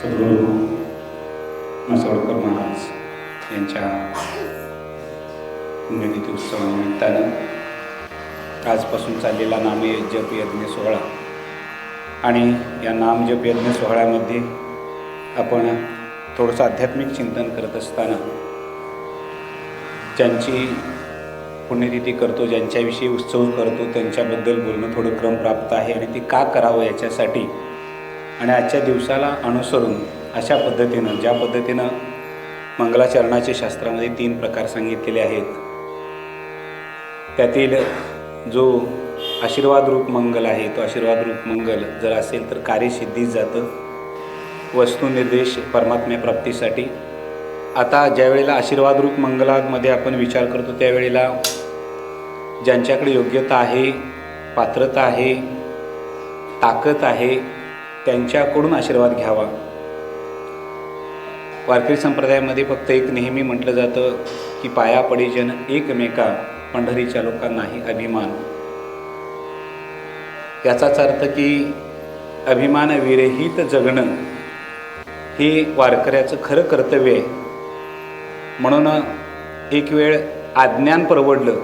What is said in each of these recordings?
सद्गुरू मासवडकर महाराज यांच्या पुण्यतिथी उत्सवानिमित्तानं आजपासून चाललेला नामजप यज्ञ सोहळा आणि या नामजप यज्ञ सोहळ्यामध्ये आपण थोडंसं आध्यात्मिक चिंतन करत असताना ज्यांची पुण्यतिथी करतो, ज्यांच्याविषयी उत्सव करतो, त्यांच्याबद्दल बोलणं थोडं क्रमप्राप्त आहे आणि ते का करावं याच्यासाठी आणि आजच्या दिवसाला अनुसरून अशा पद्धतीनं ज्या पद्धतीनं मंगलाचरणाच्या शास्त्रामध्ये 3 प्रकार सांगितलेले आहेत, त्यातील जो आशीर्वाद रूप मंगल आहे तो आशीर्वाद रूप मंगल जर असेल तर कार्यसिद्धीच जातं, वस्तुनिर्देश परमात्म्या प्राप्तीसाठी. आता ज्या वेळेला आशीर्वाद रूप मंगलामध्ये आपण विचार करतो त्यावेळेला ज्यांच्याकडे योग्यता आहे, पात्रता आहे, ताकद आहे त्यांच्याकडून आशीर्वाद घ्यावा. वारकरी संप्रदायामध्ये फक्त एक नेहमी म्हटलं जातं की पाया पडी जन एकमेका, पंढरीच्या लोकांनाही अभिमान. याचाच अर्थ की अभिमान विरहित जगणं हे वारकऱ्याचं खरं कर्तव्य आहे. म्हणून एक वेळ अज्ञान परवडलं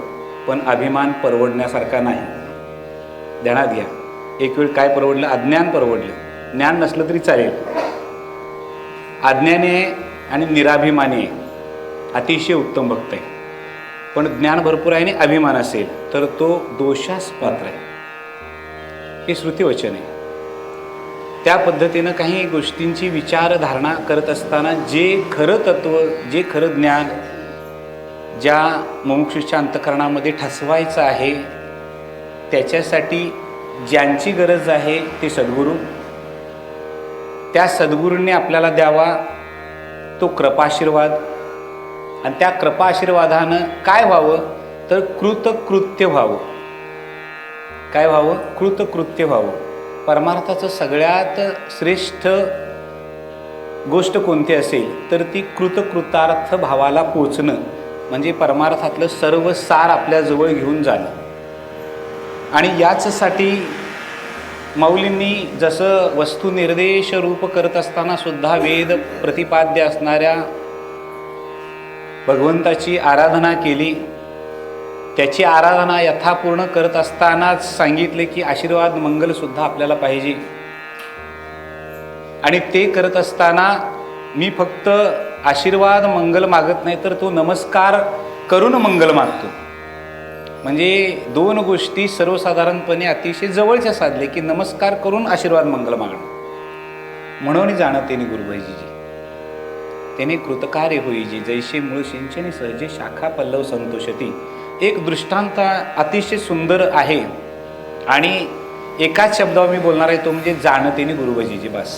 पण अभिमान परवडण्यासारखा नाही. ध्यानात घ्या, एक वेळ काय परवडलं? अज्ञान परवडलं. ज्ञान नसलं तरी चालेल. अज्ञानी आहे आणि निराभिमानी आहे, अतिशय उत्तम भक्त आहे. पण ज्ञान भरपूर आहे आणि अभिमान असेल तर तो दोषास पात्र आहे. हे श्रुतिवचन आहे. त्या पद्धतीनं काही गोष्टींची विचारधारणा करत असताना जे खरं तत्त्व, जे खरं ज्ञान ज्या मुमुक्षूच्या अंतःकरणामध्ये ठसवायचं आहे त्याच्यासाठी ज्यांची गरज आहे ते सद्गुरू, त्या सद्गुरूंनी आपल्याला द्यावा तो कृपाशीर्वाद. आणि त्या कृपाशीर्वादानं काय व्हावं तर कृतकृत्य व्हावं. काय व्हावं? कृतकृत्य व्हावं. परमार्थाचं सगळ्यात श्रेष्ठ गोष्ट कोणती असेल तर ती कृतकृतार्थ भावाला पोचणं, म्हणजे परमार्थातलं सर्व सार आपल्याजवळ घेऊन जाणं. आणि याचसाठी माऊलींनी जसं वस्तुनिर्देश रूप करत असताना सुद्धा वेद प्रतिपाद्य असणाऱ्या भगवंताची आराधना केली. त्याची आराधना यथापूर्ण करत असतानाच सांगितले की आशीर्वाद मंगलसुद्धा आपल्याला पाहिजे. आणि ते करत असताना मी फक्त आशीर्वाद मंगल मागत नाही तर तो नमस्कार करून मंगल मागतो. म्हणजे 2 गोष्टी सर्वसाधारणपणे अतिशय जवळच्या साधले की नमस्कार करून आशीर्वाद मंगल मागणं. म्हणून जाणं तेने गुरुभाईजी त्याने कृतकार्य होईजी, जैसे मूळ सिंचनी सहजे शाखा पल्लव संतोषती. एक दृष्टांत अतिशय सुंदर आहे आणि एकाच शब्दावर मी बोलणार आहे, तो म्हणजे जाणतेने गुरुभाईजी. बस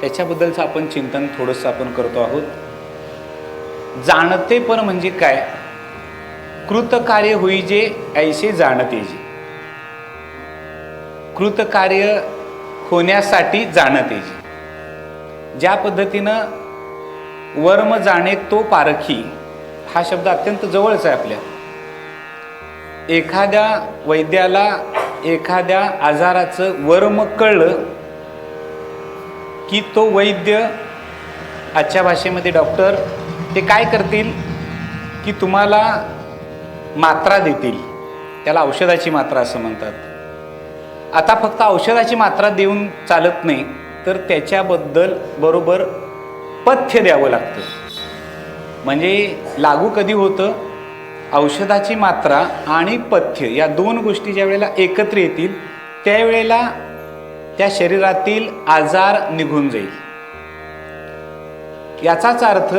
त्याच्याबद्दलचं आपण चिंतन थोडंसं आपण करतो आहोत. जाणते पण म्हणजे काय? कृतकार्य होईजे ऐसे जाणतेजे. कृतकार्य होण्यासाठी जाणतेजे. ज्या पद्धतीनं वर्म जाणे तो पारखी हा शब्द अत्यंत जवळच आहे आपल्या. एखाद्या वैद्याला एखाद्या आजाराचं वर्म कळलं की तो वैद्य, आजच्या भाषेमध्ये डॉक्टर, ते काय करतील की तुम्हाला मात्रा देतील. त्याला औषधाची मात्रा असं म्हणतात. आता फक्त औषधाची मात्रा देऊन चालत नाही तर त्याच्याबद्दल बरोबर पथ्य द्यावं लागतं. म्हणजे लागू कधी होतं? औषधाची मात्रा आणि पथ्य या 2 गोष्टी ज्या वेळेला एकत्र येतील त्यावेळेला त्या शरीरातील आजार निघून जाईल. याचाच अर्थ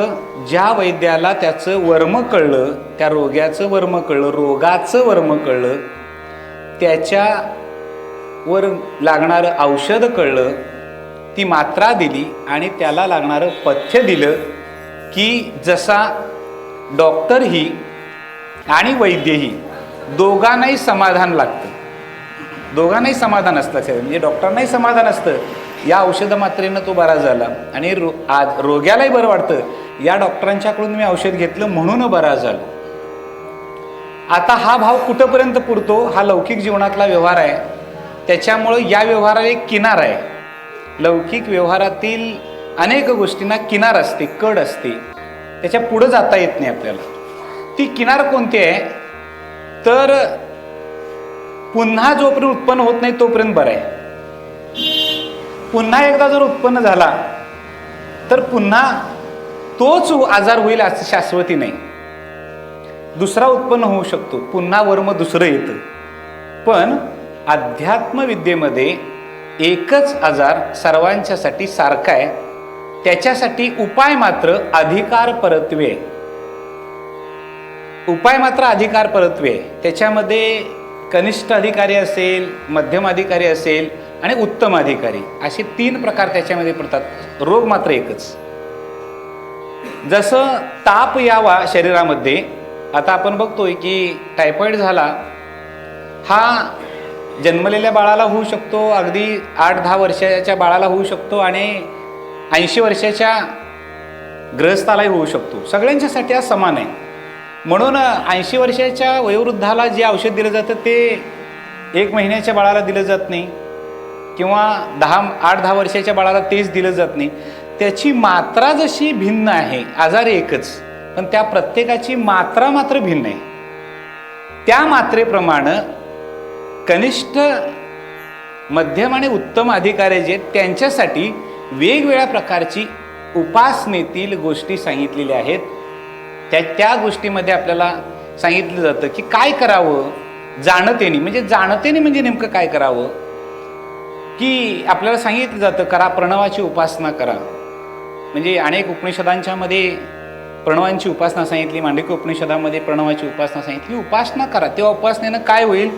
ज्या वैद्याला त्याचं वर्म कळलं, त्या रोग्याचं वर्म कळलं, रोगाचं वर्म कळलं, त्याच्यावर लागणारं औषध कळलं, ती मात्रा दिली आणि त्याला लागणारं पथ्य दिलं की जसा डॉक्टरही आणि वैद्यही दोघांनाही समाधान लागतं. दोघांनाही समाधान असतं. म्हणजे डॉक्टरांनाही समाधान असतं, या औषध मात्रेनं तो बरा झाला आणि रोग्यालाही बरं वाटतं, या डॉक्टरांच्याकडून मी औषध घेतलं म्हणून बरा झालं. आता हा भाव कुठंपर्यंत पुरतो? हा लौकिक जीवनातला व्यवहार आहे. त्याच्यामुळं या व्यवहाराला एक किनार आहे. लौकिक व्यवहारातील अनेक गोष्टींना किनार असते, कड असते, त्याच्या पुढं जाता येत नाही आपल्याला. ती किनार कोणती आहे तर पुन्हा जोपर्यंत उत्पन्न होत नाही तोपर्यंत बरं आहे. पुन्हा एकदा जर उत्पन्न झाला तर पुन्हा तोच आजार होईल असं शाश्वती नाही. दुसरा उत्पन्न होऊ शकतो, पुन्हा वर्म दुसरं येतं. पण अध्यात्म विद्येमध्ये एकच आजार सर्वांच्यासाठी सारखा आहे. त्याच्यासाठी उपाय मात्र अधिकार परत्वे. उपाय मात्र अधिकार परत्वे. त्याच्यामध्ये कनिष्ठ अधिकारी असेल, मध्यम अधिकारी असेल आणि उत्तम अधिकारी असे 3 प्रकार त्याच्यामध्ये पडतात. रोग मात्र एकच. जसं ताप यावा शरीरामध्ये, आता आपण बघतोय की टायफॉइड झाला हा जन्मलेल्या बाळाला होऊ शकतो, अगदी 8-10 वर्षाच्या बाळाला होऊ शकतो आणि 80 वर्षाच्या गृहस्थालाही होऊ शकतो. सगळ्यांच्यासाठी हा समान आहे. म्हणून 80 वर्षाच्या वयोवृद्धाला जे औषध दिलं जातं ते 1 महिन्याच्या बाळाला दिलं जात नाही, किंवा 8-10 वर्षाच्या बाळाला तेच दिलं जात नाही. त्याची मात्रा जशी भिन्न आहे, आजार एकच, पण त्या प्रत्येकाची मात्रा मात्र भिन्न आहे. त्या मात्रेप्रमाणे कनिष्ठ, मध्यम आणि उत्तम अधिकारी जे त्यांच्यासाठी वेगवेगळ्या प्रकारची उपासनेतील गोष्टी सांगितलेल्या आहेत. त्या गोष्टीमध्ये आपल्याला सांगितलं जातं की काय करावं जाणतेने. म्हणजे नेमकं काय करावं, की आपल्याला सांगितलं जातं करा प्रणवाची उपासना करा. म्हणजे अनेक उपनिषदांच्या मध्ये प्रणवांची उपासना सांगितली, मांडव्य उपनिषदामध्ये प्रणवाची उपासना सांगितली. उपासना करा, तेव्हा उपासनेनं काय होईल,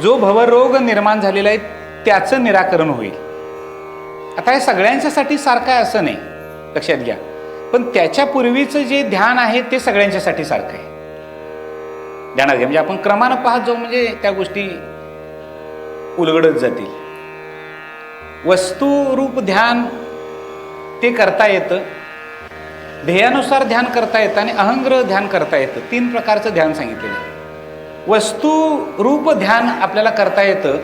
जो भवरोग निर्माण झालेला आहे त्याचं निराकरण होईल. आता हे सगळ्यांच्यासाठी सारखं आहे असं नाही, लक्षात घ्या. पण त्याच्या पूर्वीचं जे ध्यान आहे ते सगळ्यांच्यासाठी सारखं आहे. ध्यानात घ्या. म्हणजे आपण क्रमानं पाहत जाऊ म्हणजे त्या गोष्टी उलगडत जातील. वस्तुरूप ध्यान ते करता येतं, ध्येयानुसार ध्यान करता येतं आणि अहंग्रह ध्यान करता येतं. 3 प्रकारचं ध्यान सांगितलेलं आहे. वस्तुरूप ध्यान आपल्याला करता येतं.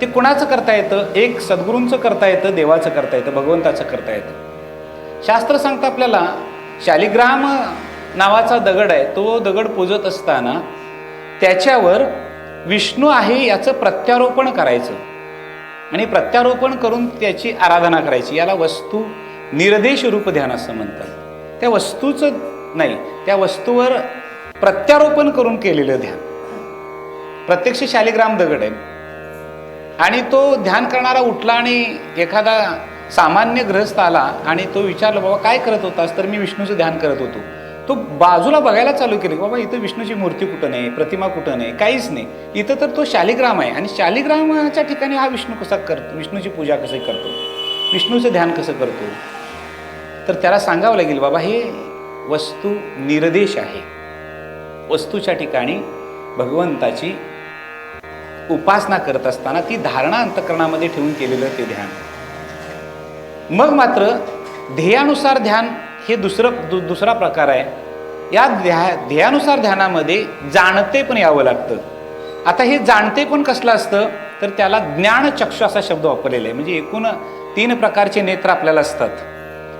ते कुणाचं करता येतं, एक सद्गुरूंचं करता येतं, देवाचं करता येतं, भगवंताचं करता येतं. शास्त्र सांगतं आपल्याला शालिग्राम नावाचा दगड आहे, तो दगड पूजत असताना त्याच्यावर विष्णू आहे याचं प्रत्यारोपण करायचं आणि प्रत्यारोपण करून त्याची आराधना करायची. याला वस्तू निर्देश रूप ध्यान असं म्हणतात. त्या वस्तूचं नाही, त्या वस्तूवर प्रत्यारोपण करून केलेलं ध्यान. प्रत्यक्ष शालिग्राम दगड आहे आणि तो ध्यान करणारा उठला आणि एखादा सामान्य गृहस्थ आला आणि तो विचारला, बाबा काय करत होतास, तर मी विष्णूचं ध्यान करत होतो. तो बाजूला बघायला चालू केले, बाबा इथं विष्णूची मूर्ती कुठं नाही, प्रतिमा कुठं नाही, काहीच नाही. इथं तर तो शालिग्राम आहे आणि शालिग्रामाच्या ठिकाणी हा विष्णू कसा करतो, विष्णूची पूजा कशी करतो, विष्णूचं ध्यान कसं करतो. तर त्याला सांगावं लागेल, बाबा हे वस्तू निर्देश आहे. वस्तूच्या ठिकाणी भगवंताची उपासना करत असताना ती धारणा अंतःकरणामध्ये ठेवून केलेलं ते ध्यान. मग मात्र ध्येयानुसार ध्यान हे दुसरा प्रकार आहे. या ध्येयानुसार ध्यानामध्ये जाणते पण यावं लागतं. आता हे जाणते पण कसलं असतं तर त्याला ज्ञानचक्षु असा शब्द वापरलेला आहे. म्हणजे एकूण 3 प्रकारचे नेत्र आपल्याला असतात,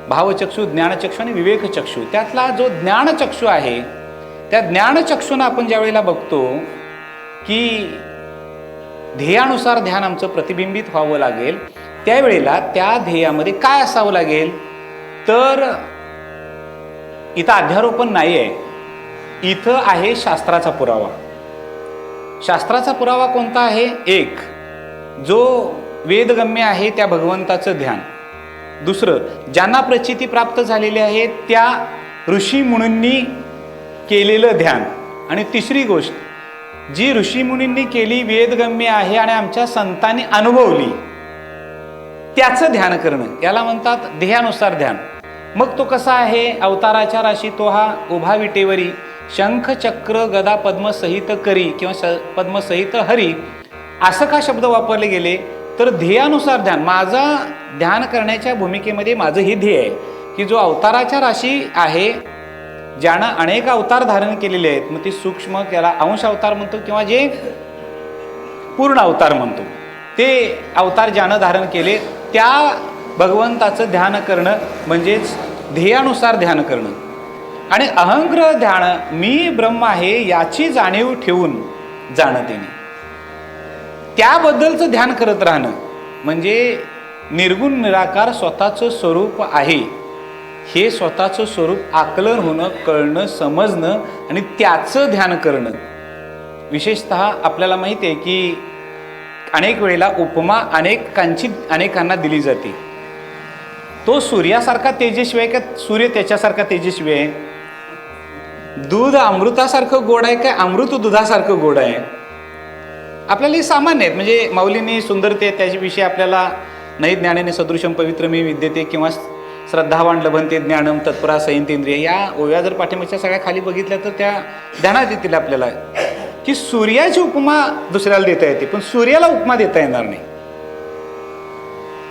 भावचक्षु, ज्ञानचक्षु आणि विवेकचक्षु. त्यातला जो ज्ञानचक्षु आहे त्या ज्ञानचक्षुनं आपण ज्या वेळेला बघतो की ध्येयानुसार ध्यान आमचं प्रतिबिंबित व्हावं लागेल, त्यावेळेला त्या ध्येयामध्ये काय असावं लागेल तर इथं अध्यारोपण नाही आहे, इथं आहे शास्त्राचा पुरावा. शास्त्राचा पुरावा कोणता आहे, एक जो वेदगम्य आहे त्या भगवंताचं ध्यान. दुसरं ज्यांना प्रचिती प्राप्त झालेली आहे त्या ऋषीमुनींनी केलेलं ध्यान. आणि तिसरी गोष्ट जी ऋषीमुनींनी केली, वेदगम्य आहे आणि आमच्या संतांनी अनुभवली, त्याचं ध्यान करणं, याला म्हणतात ध्येयानुसार ध्यान. मग तो कसा आहे, अवताराच्या राशी तो हा उभा विटेवरी शंख चक्र गदा पद्म सहित करी किंवा पद्म सहित हरी, असं का शब्द वापरले गेले तर ध्येयानुसार ध्यान. माझा ध्यान करण्याच्या भूमिकेमध्ये माझं हे ध्येय आहे की जो अवताराच्या राशी आहे, ज्यानं अनेक अवतार धारण केलेले आहेत, मग ते सूक्ष्म त्याला अंश अवतार म्हणतो किंवा जे पूर्ण अवतार म्हणतो, ते अवतार ज्यानं धारण केले त्या भगवंताचं ध्यान करणं म्हणजेच ध्येयानुसार ध्यान करणं. आणि अहंग्रह ध्यान मी ब्रह्म आहे याची जाणीव ठेवून जाणतेने त्याबद्दलचं ध्यान करत राहणं म्हणजे निर्गुण निराकार स्वतःचं स्वरूप आहे हे स्वतःचं स्वरूप आकलन होणं, कळणं, समजणं आणि त्याचं ध्यान करणं. विशेषतः आपल्याला माहिती आहे की अनेक वेळेला उपमा अनेकांना दिली जाते. तो सूर्यासारखा तेजस्वी आहे का सूर्य त्याच्यासारखा तेजस्वी आहे? दूध अमृतासारखं गोड आहे का अमृत दुधासारखं गोड आहे? आपल्याला हे सामान्य आहेत. म्हणजे माऊलींनी सुंदरते त्याच्याविषयी आपल्याला नाही ज्ञानेने सदृशम पवित्रमी विद्यते किंवा श्रद्धावान लभंते ज्ञानम तत्परा संयंतेंद्रिय या ओव्या जर पाठिंबाच्या सगळ्या खाली बघितल्या तर त्या ध्यानात येतील आपल्याला की सूर्याची उपमा दुसऱ्याला देता येते पण सूर्याला उपमा देता येणार नाही.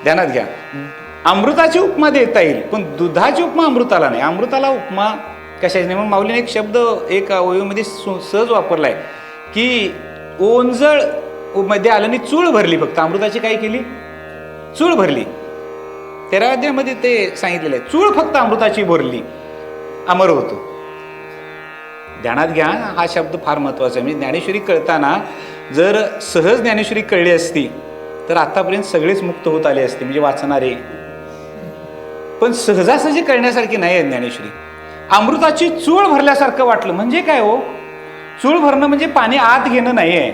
ध्यानात घ्या. अमृताची उपमा देता येईल पण दुधाची उपमा अमृताला नाही. अमृताला उपमा कशाची नाही म्हणून माऊलीने एक शब्द एक ओवीमध्ये सहज वापरलाय की ओंजळ मध्ये आलं आणि चूळ भरली. फक्त अमृताची काय केली? चूळ भरली. 13व्या अध्यायामध्ये ते सांगितलेलं आहे. चूळ फक्त अमृताची भरली अमर होतो. ध्यानात घ्या. हा शब्द फार महत्वाचा आहे. म्हणजे ज्ञानेश्वरी कळताना जर सहज ज्ञानेश्वरी कळली असती तर आतापर्यंत सगळेच मुक्त होत आले असते म्हणजे वाचणारे. पण सहजासहजी कळण्यासारखी नाही आहे ज्ञानेश्वरी. अमृताची चूळ भरल्यासारखं वाटलं म्हणजे काय हो? चूळ भरणं म्हणजे पाणी आत घेणं नाही आहे.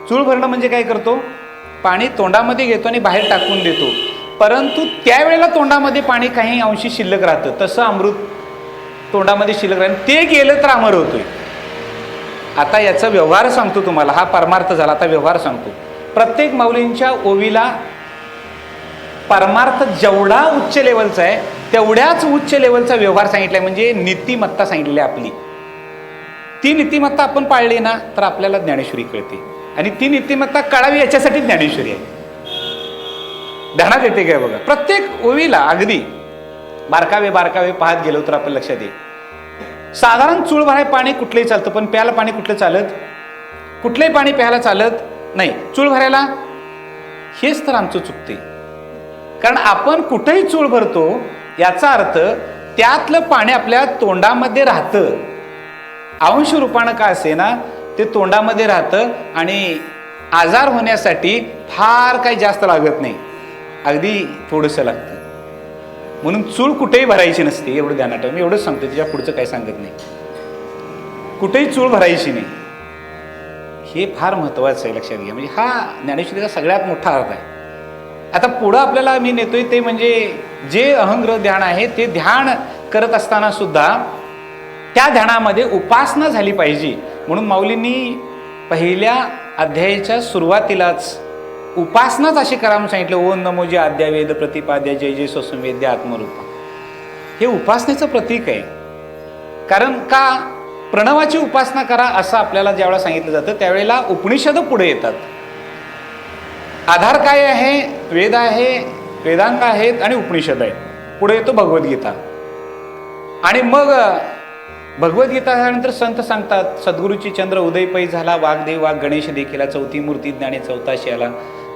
चूळ भरणं म्हणजे काय करतो? पाणी तोंडामध्ये घेतो आणि बाहेर टाकून देतो परंतु त्यावेळेला तोंडामध्ये पाणी काही अंशी शिल्लक राहतं. तसं अमृत तोंडामध्ये शिल्लक राहतं ते गेलं तर अमर होतोय. आता याचा व्यवहार सांगतो तुम्हाला. हा परमार्थ झाला. आता व्यवहार सांगतो. प्रत्येक माऊलींच्या ओवीला परमार्थ जेवढा उच्च लेवलचा आहे तेवढ्याच उच्च लेवलचा व्यवहार सांगितलाय. म्हणजे नीतिमत्ता सांगितलेली आहे आपली. ती नीतिमत्ता आपण पाळली ना तर आपल्याला ज्ञानेश्वरी कळते आणि ती नीतिमत्ता कळावी याच्यासाठी ज्ञानेश्वरी आहे. ध्यानात येते काय बघा. प्रत्येक ओवीला अगदी बारकावे बारकावे पाहत गेलो तर आपल्या लक्षात येईल. साधारण चूळ भराय पाणी कुठलंही चालतं पण प्यायला पाणी कुठलं चालत? कुठलंही पाणी प्यायला चालत नाही. चूळ भरायला हेच तर आमचं चुकते. कारण आपण कुठेही चूळ भरतो याचा अर्थ त्यातलं पाणी आपल्या तोंडामध्ये राहतं. अंश रूपानं का असे ना ते तोंडामध्ये राहतं आणि आजार होण्यासाठी फार काही जास्त लागत नाही. अगदी थोडंसं लागतं. म्हणून चूळ कुठेही भरायची नसते. एवढं ध्यानात ठेवा. मी एवढंच सांगतो. त्याच्या पुढचं काही सांगत नाही. कुठेही चूळ भरायची नाही. हे फार महत्वाचं आहे. लक्षात घ्या. म्हणजे हा ज्ञानेश्वरीचा सगळ्यात मोठा अर्थ आहे. आता पुढं आपल्याला मी नेतोय ते म्हणजे जे अहंग्रह ध्यान आहे ते ध्यान करत असताना सुद्धा त्या ध्यानामध्ये उपासना झाली पाहिजे. म्हणून माऊलींनी पहिल्या अध्यायाच्या सुरुवातीलाच उपासनाच अशी करा म्हणून सांगितलं. ओम नमो जे आद्या वेद प्रतिपाद्या जय जय स्वसंवेद्य आत्मरूपा. हे उपासनेचं प्रतीक आहे. कारण का प्रणवाची उपासना करा असं आपल्याला ज्यावेळेला सांगितलं जातं त्यावेळेला उपनिषद पुढे येतात. आधार काय आहे? वेद आहे, वेदांग आहेत आणि उपनिषद आहे. पुढे येतो भगवद्गीता आणि मग भगवद्गीता झाल्यानंतर संत सांगतात सद्गुरूची चंद्र उदय पै झाला वाघदेव वाघ गणेश देखीला चौथी मूर्ती ज्ञाने चौथाशी आला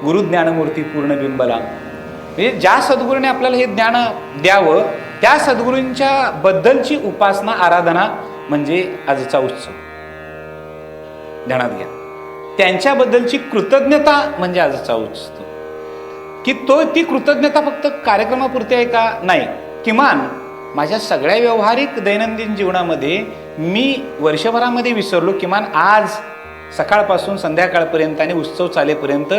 गुरु ज्ञानमूर्ती पूर्ण बिंबला. म्हणजे ज्या सद्गुरूने आपल्याला हे ज्ञान द्यावं त्या सद्गुरूंच्या बद्दलची उपासना आराधना म्हणजे आजचा उत्सव. ध्यानात घ्या. त्यांच्याबद्दलची कृतज्ञता म्हणजे आजचा उत्सव. की ती कृतज्ञता फक्त कार्यक्रमापुरती आहे का? नाही. किमान माझ्या सगळ्या व्यावहारिक दैनंदिन जीवनामध्ये मी वर्षभरामध्ये विसरलो किमान आज सकाळपासून संध्याकाळपर्यंत आणि उत्सव चालेपर्यंत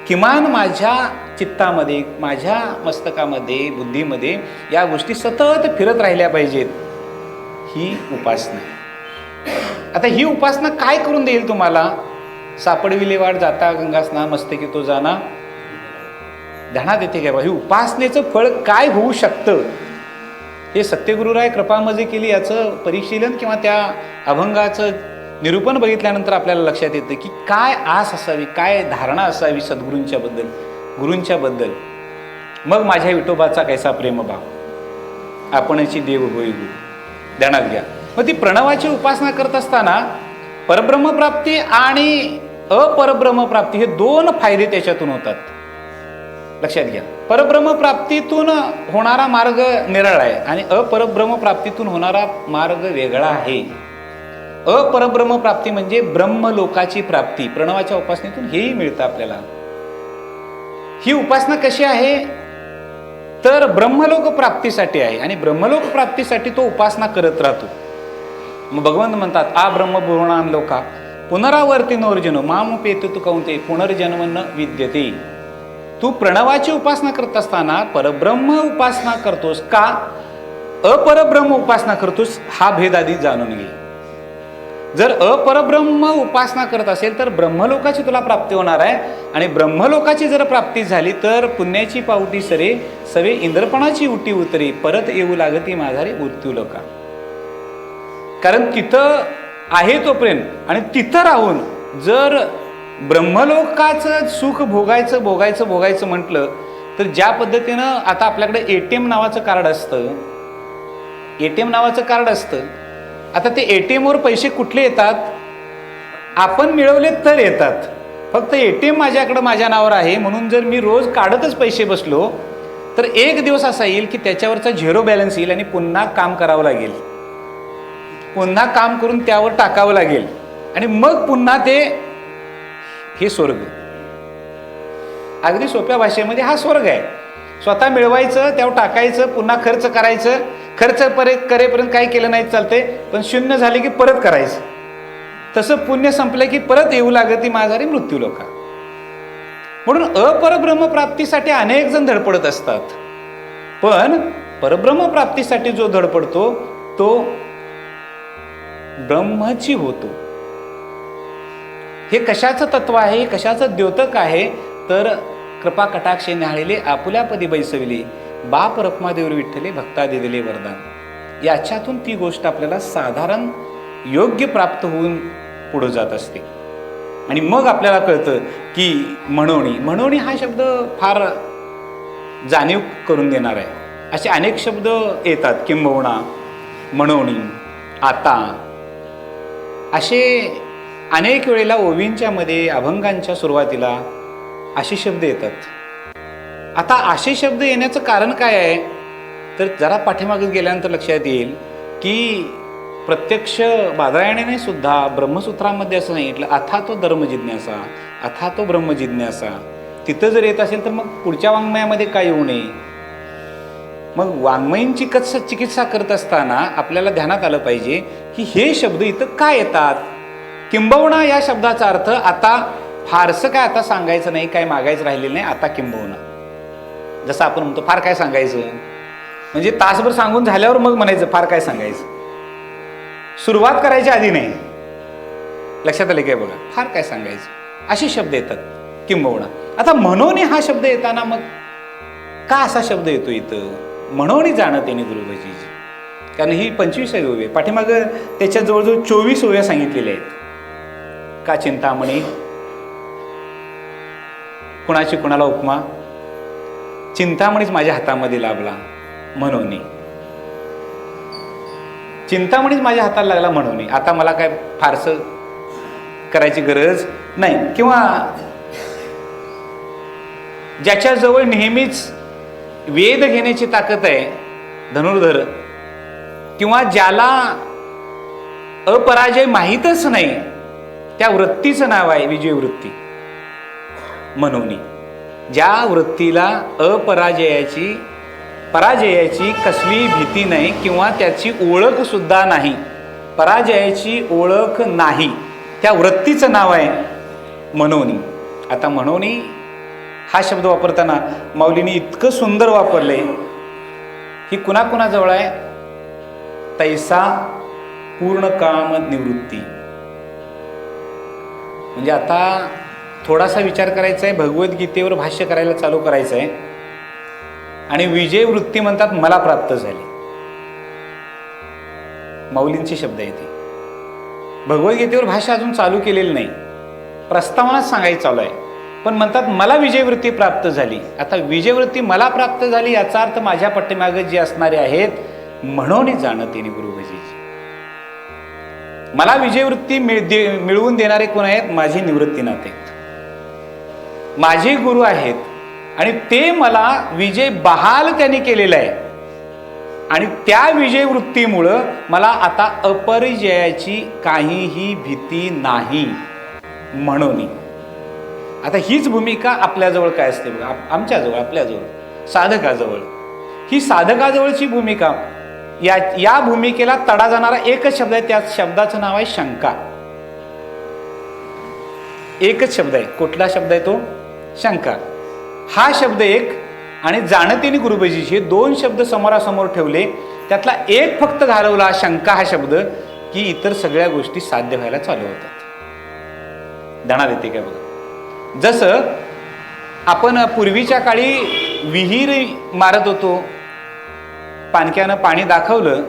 किमान माझ्या चित्तामध्ये माझ्या मस्तकामध्ये बुद्धीमध्ये या गोष्टी सतत फिरत राहिल्या पाहिजेत. ही उपासना. आता ही उपासना काय करून देईल तुम्हाला? सापडविले वाट जाता गंगा स्ना मस्तकी तो जाना. ध्यानात येते काय? ही उपासनेचं फळ काय होऊ शकतं हे सत्यगुरुराय कृपामध्ये केली याचं परिशीलन किंवा त्या अभंगाचं निरूपण बघितल्यानंतर आपल्याला लक्षात येतं की काय आस असावी, काय धारणा असावी सद्गुरूंच्या बद्दल, गुरूंच्या बद्दल. मग माझ्या विठोबाचा कैसा प्रेमभाव, आपणची देव होई गुरु. ध्यानात घ्या. मग ती प्रणवाची उपासना करत असताना परब्रह्मप्राप्ती आणि अपरब्रह्मप्राप्ती हे दोन फायदे त्याच्यातून होतात. लक्षात घ्या, परब्रह्म प्राप्तीतून होणारा मार्ग निराळा आहे आणि अपरब्रह्म प्राप्तीतून होणारा मार्ग वेगळा आहे. अपरब्रह्म प्राप्ती म्हणजे ब्रह्मलोकाची प्राप्ती. प्रणवाच्या उपासनेतून हेही मिळतं आपल्याला. ही उपासना कशी आहे तर ब्रह्मलोक प्राप्तीसाठी आहे आणि ब्रह्मलोक प्राप्तीसाठी तो उपासना करत राहतो. मग भगवंत म्हणतात आ ब्रह्मभुवनान लोका पुनरावर्तिनोर्जुन मामुपेत तू कौंते पुनर्जन्म न विद्यते. तू प्रणवाची उपासना करत असताना परब्रह्म उपासना करतोस का अपरब्रह्म उपासना करतोस हा भेद आधी जाणून घे. जर अपरब्रह्म उपासना करत असेल तर ब्रह्मलोकाची तुला प्राप्ती होणार आहे आणि ब्रह्मलोकाची जर प्राप्ती झाली तर पुण्याची पावटी सरे सवे इंद्रपणाची उटी उतरी परत येऊ लागती माझारी मृत्यू लोका. कारण तिथं आहे तोपर्यंत आणि तिथं राहून जर ब्रह्मलोकाचं सुख भोगायचं म्हटलं तर ज्या पद्धतीनं आता आपल्याकडे ATM नावाचं कार्ड असतं, ATM नावाचं कार्ड असतं. आता ते ATM वर पैसे कुठले येतात, आपण मिळवले तर येतात. फक्त ATM माझ्याकडं माझ्या नावावर आहे म्हणून जर मी रोज काढतच पैसे बसलो तर एक दिवस असा येईल की त्याच्यावरचा झिरो बॅलन्स येईल आणि पुन्हा काम करावं लागेल, पुन्हा काम करून त्यावर टाकावं लागेल आणि मग पुन्हा ते हे स्वर्ग. अगदी सोप्या भाषेमध्ये हा स्वर्ग आहे. स्वतः मिळवायचं, त्यावर टाकायचं, पुन्हा खर्च करायचं, खर्च करेपर्यंत काय केलं नाही चालते पण शून्य झाले की परत करायचं. तसं पुण्य संपलं की परत येऊ लागती माझारी मृत्यू लोका. म्हणून अपरब्रह्म प्राप्तीसाठी अनेक जण धडपडत असतात पण परब्रह्म प्राप्तीसाठी जो धडपडतो तो ब्रह्मची होतो. हे कशाचं तत्व आहे, कशाचं द्योतक आहे तर कृपा कटाक्षे न्याहाळिले आपुल्या पदी बैसविले बाप रखमादेवर विठ्ठले भक्ता दिले वरदान. याच्यातून ती गोष्ट आपल्याला साधारण योग्य प्राप्त होऊन पुढे जात असते आणि मग आपल्याला कळतं की म्हणोणी हा शब्द फार जाणीव करून देणार आहे. असे अनेक शब्द येतात, किंबहुना, म्हणोणी, आता, असे अनेक वेळेला ओवींच्या मध्ये अभंगांच्या सुरुवातीला असे शब्द येतात. आता असे शब्द येण्याचं कारण काय आहे तर जरा पाठीमागे गेल्यानंतर लक्षात येईल की प्रत्यक्ष बादरायणाने सुद्धा ब्रह्मसूत्रामध्ये असं सांगितलं अथा तो धर्म जिज्ञासा, अथा तो ब्रह्म जिज्ञासा. तिथं जर येत असेल तर मग पुढच्या वाङ्मयामध्ये काय येऊ नये. मग वाङ्मयीन चिकित्सा करत असताना आपल्याला ध्यानात आलं पाहिजे की हे शब्द इथं काय येतात. किंबहुना या शब्दाचा अर्थ आता फारसं काय आता सांगायचं नाही, काय मागायचं राहिलेलं नाही. आता किंबहुना जसं आपण म्हणतो फार काय सांगायचं म्हणजे तासभर सांगून झाल्यावर मग म्हणायचं फार काय सांगायचं. सुरुवात करायच्या आधी नाही. लक्षात आले काय बघा, फार काय सांगायचं असे शब्द येतात किंबहुना. आता म्हणोनी हा शब्द येताना मग का असा शब्द येतो इथं, म्हणोनी जाणत येणे गुरुभजीची. कारण ही 25 ओवी आहे. पाठीमागं त्याच्या जवळजवळ 24 ओव्या सांगितलेल्या आहेत. का चिंतामणी, कुणाची कुणाला उपमा, चिंतामणीच माझ्या हातामध्ये लाभला म्हणून, चिंतामणीच माझ्या हाताला लागला म्हणून आता मला काय फारसं करायची गरज नाही. किंवा ज्याच्याजवळ नेहमीच वेद घेण्याची ताकद आहे धनुर्धर, किंवा ज्याला अपराजय माहीतच नाही त्या वृत्तीचं नाव आहे विजय वृत्ती म्हणून. ज्या वृत्तीला पराजयाची कसली भीती नाही किंवा त्याची ओळख सुद्धा नाही, पराजयाची ओळख नाही, त्या वृत्तीचं नाव आहे मनोनी. आता मनोनी हा शब्द वापरताना माऊलींनी इतकं सुंदर वापरले की कुणाकुणाजवळ आहे तैसा पूर्ण काम निवृत्ती. म्हणजे आता थोडासा विचार करायचा आहे, भगवद्गीतेवर भाष्य करायला चालू करायचं आहे आणि विजय वृत्ती म्हणतात मला प्राप्त झाली. माऊलींचे शब्द आहे ते. भगवद्गीतेवर भाष्य अजून चालू केलेलं नाही, प्रस्तावनाच सांगायचं चालू आहे, पण म्हणतात मला विजयवृत्ती प्राप्त झाली. आता विजयवृत्ती मला प्राप्त झाली याचा अर्थ माझ्या पाठीमागे जे असणारे आहेत म्हणून जाणत येणे गुरुभजीची. मला विजयवृत्ती मिळवून देणारे कोण आहेत, माझे निवृत्तीनाथ आहेत, माझे गुरु आहेत. आणि ते मला विजय बहाल त्यांनी केलेला आहे आणि त्या विजय वृत्तीमुळं मला आता अपरिजयाची काहीही भीती नाही. म्हणून आता हीच भूमिका आपल्याजवळ काय असते बघा, आमच्याजवळ, आपल्याजवळ, साधकाजवळ. ही साधकाजवळची भूमिका, या भूमिकेला तडा जाणारा एकच शब्द आहे. त्या शब्दाचं नाव आहे शंका. एकच शब्द आहे. कुठला शब्द आहे तो? शंका. हा शब्द एक आणि जाणतेने गुरुबजीचे 2 शब्द समोरासमोर ठेवले, त्यातला एक फक्त घालवला शंका हा शब्द, की इतर सगळ्या गोष्टी साध्य व्हायला चालू होतात. जाणार येते काय बघा. जसं आपण पूर्वीच्या काळी विहीर मारत होतो, पाणक्यानं पाणी दाखवलं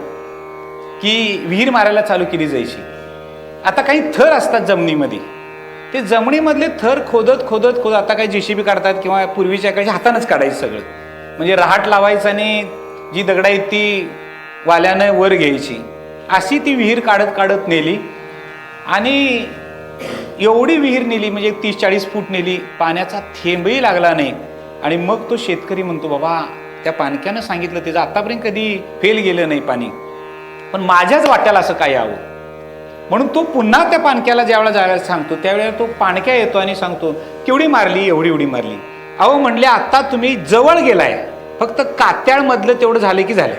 की विहीर मारायला चालू केली जायची. आता काही थर असतात जमिनीमध्ये, ते जमिनीमधले थर खोदत खोदत खोदत, आता काही JCB काढतात किंवा पूर्वीच्या काळी हातानंच काढायचं सगळं. म्हणजे रहाट लावायचं आणि जी दगड आहेत ती वाल्यानं वर घ्यायची. अशी ती विहीर काढत काढत नेली आणि एवढी विहीर नेली, म्हणजे 30-40 फूट नेली, पाण्याचा थेंबही लागला नाही. आणि मग तो शेतकरी म्हणतो, बाबा त्या पाणक्यानं सांगितलं, त्याचं आतापर्यंत कधी फेल गेलं नाही पाणी, पण माझ्याच वाट्याला असं काय यावं. म्हणून तो पुन्हा त्या पाणक्याला ज्यावेळेला जायला सांगतो, त्यावेळेला तो पाणक्या येतो आणि सांगतो, केवढी मारली? एवढी मारली. अहो म्हणले, आता तुम्ही जवळ गेलाय, फक्त कात्याळमधलं तेवढं झालं की झालं.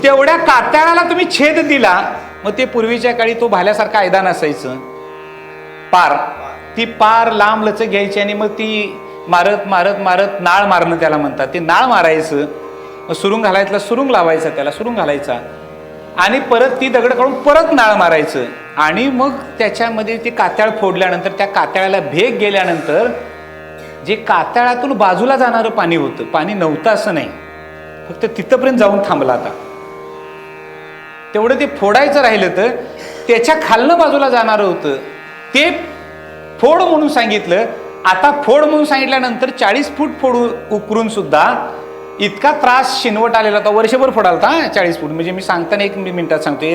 तेवढ्या कात्याळाला तुम्ही छेद दिला. मग ते पूर्वीच्या काळी तो भाल्यासारखा आयदान असायचं, पार, ती पार लांब लचक घ्यायची आणि मग ती मारत मारत मारत नाळ मारणं त्याला म्हणतात. ते नाळ मारायचं, मग सुरुंग घालायचा, सुरुंग लावायचा, त्याला सुरुंग घालायचा आणि परत ती दगड काढून परत नाळ मारायचं. आणि मग त्याच्यामध्ये ते कात्याळ फोडल्यानंतर, त्या कात्याळाला भेग गेल्यानंतर जे कात्याळातून बाजूला जाणारं पाणी होतं, पाणी नव्हतं असं नाही, फक्त तिथपर्यंत जाऊन थांबला. आता तेवढं ते फोडायचं राहिलं तर त्याच्या खालनं बाजूला जाणारं होतं, ते फोड म्हणून सांगितलं. आता फोड म्हणून सांगितल्यानंतर 40 फूट फोडून उकरून सुद्धा इतका त्रास शिनवट आलेला होता. वर्षभर फोडालता 40 फूट. म्हणजे मी सांगताना 1 मिनिटात सांगतो,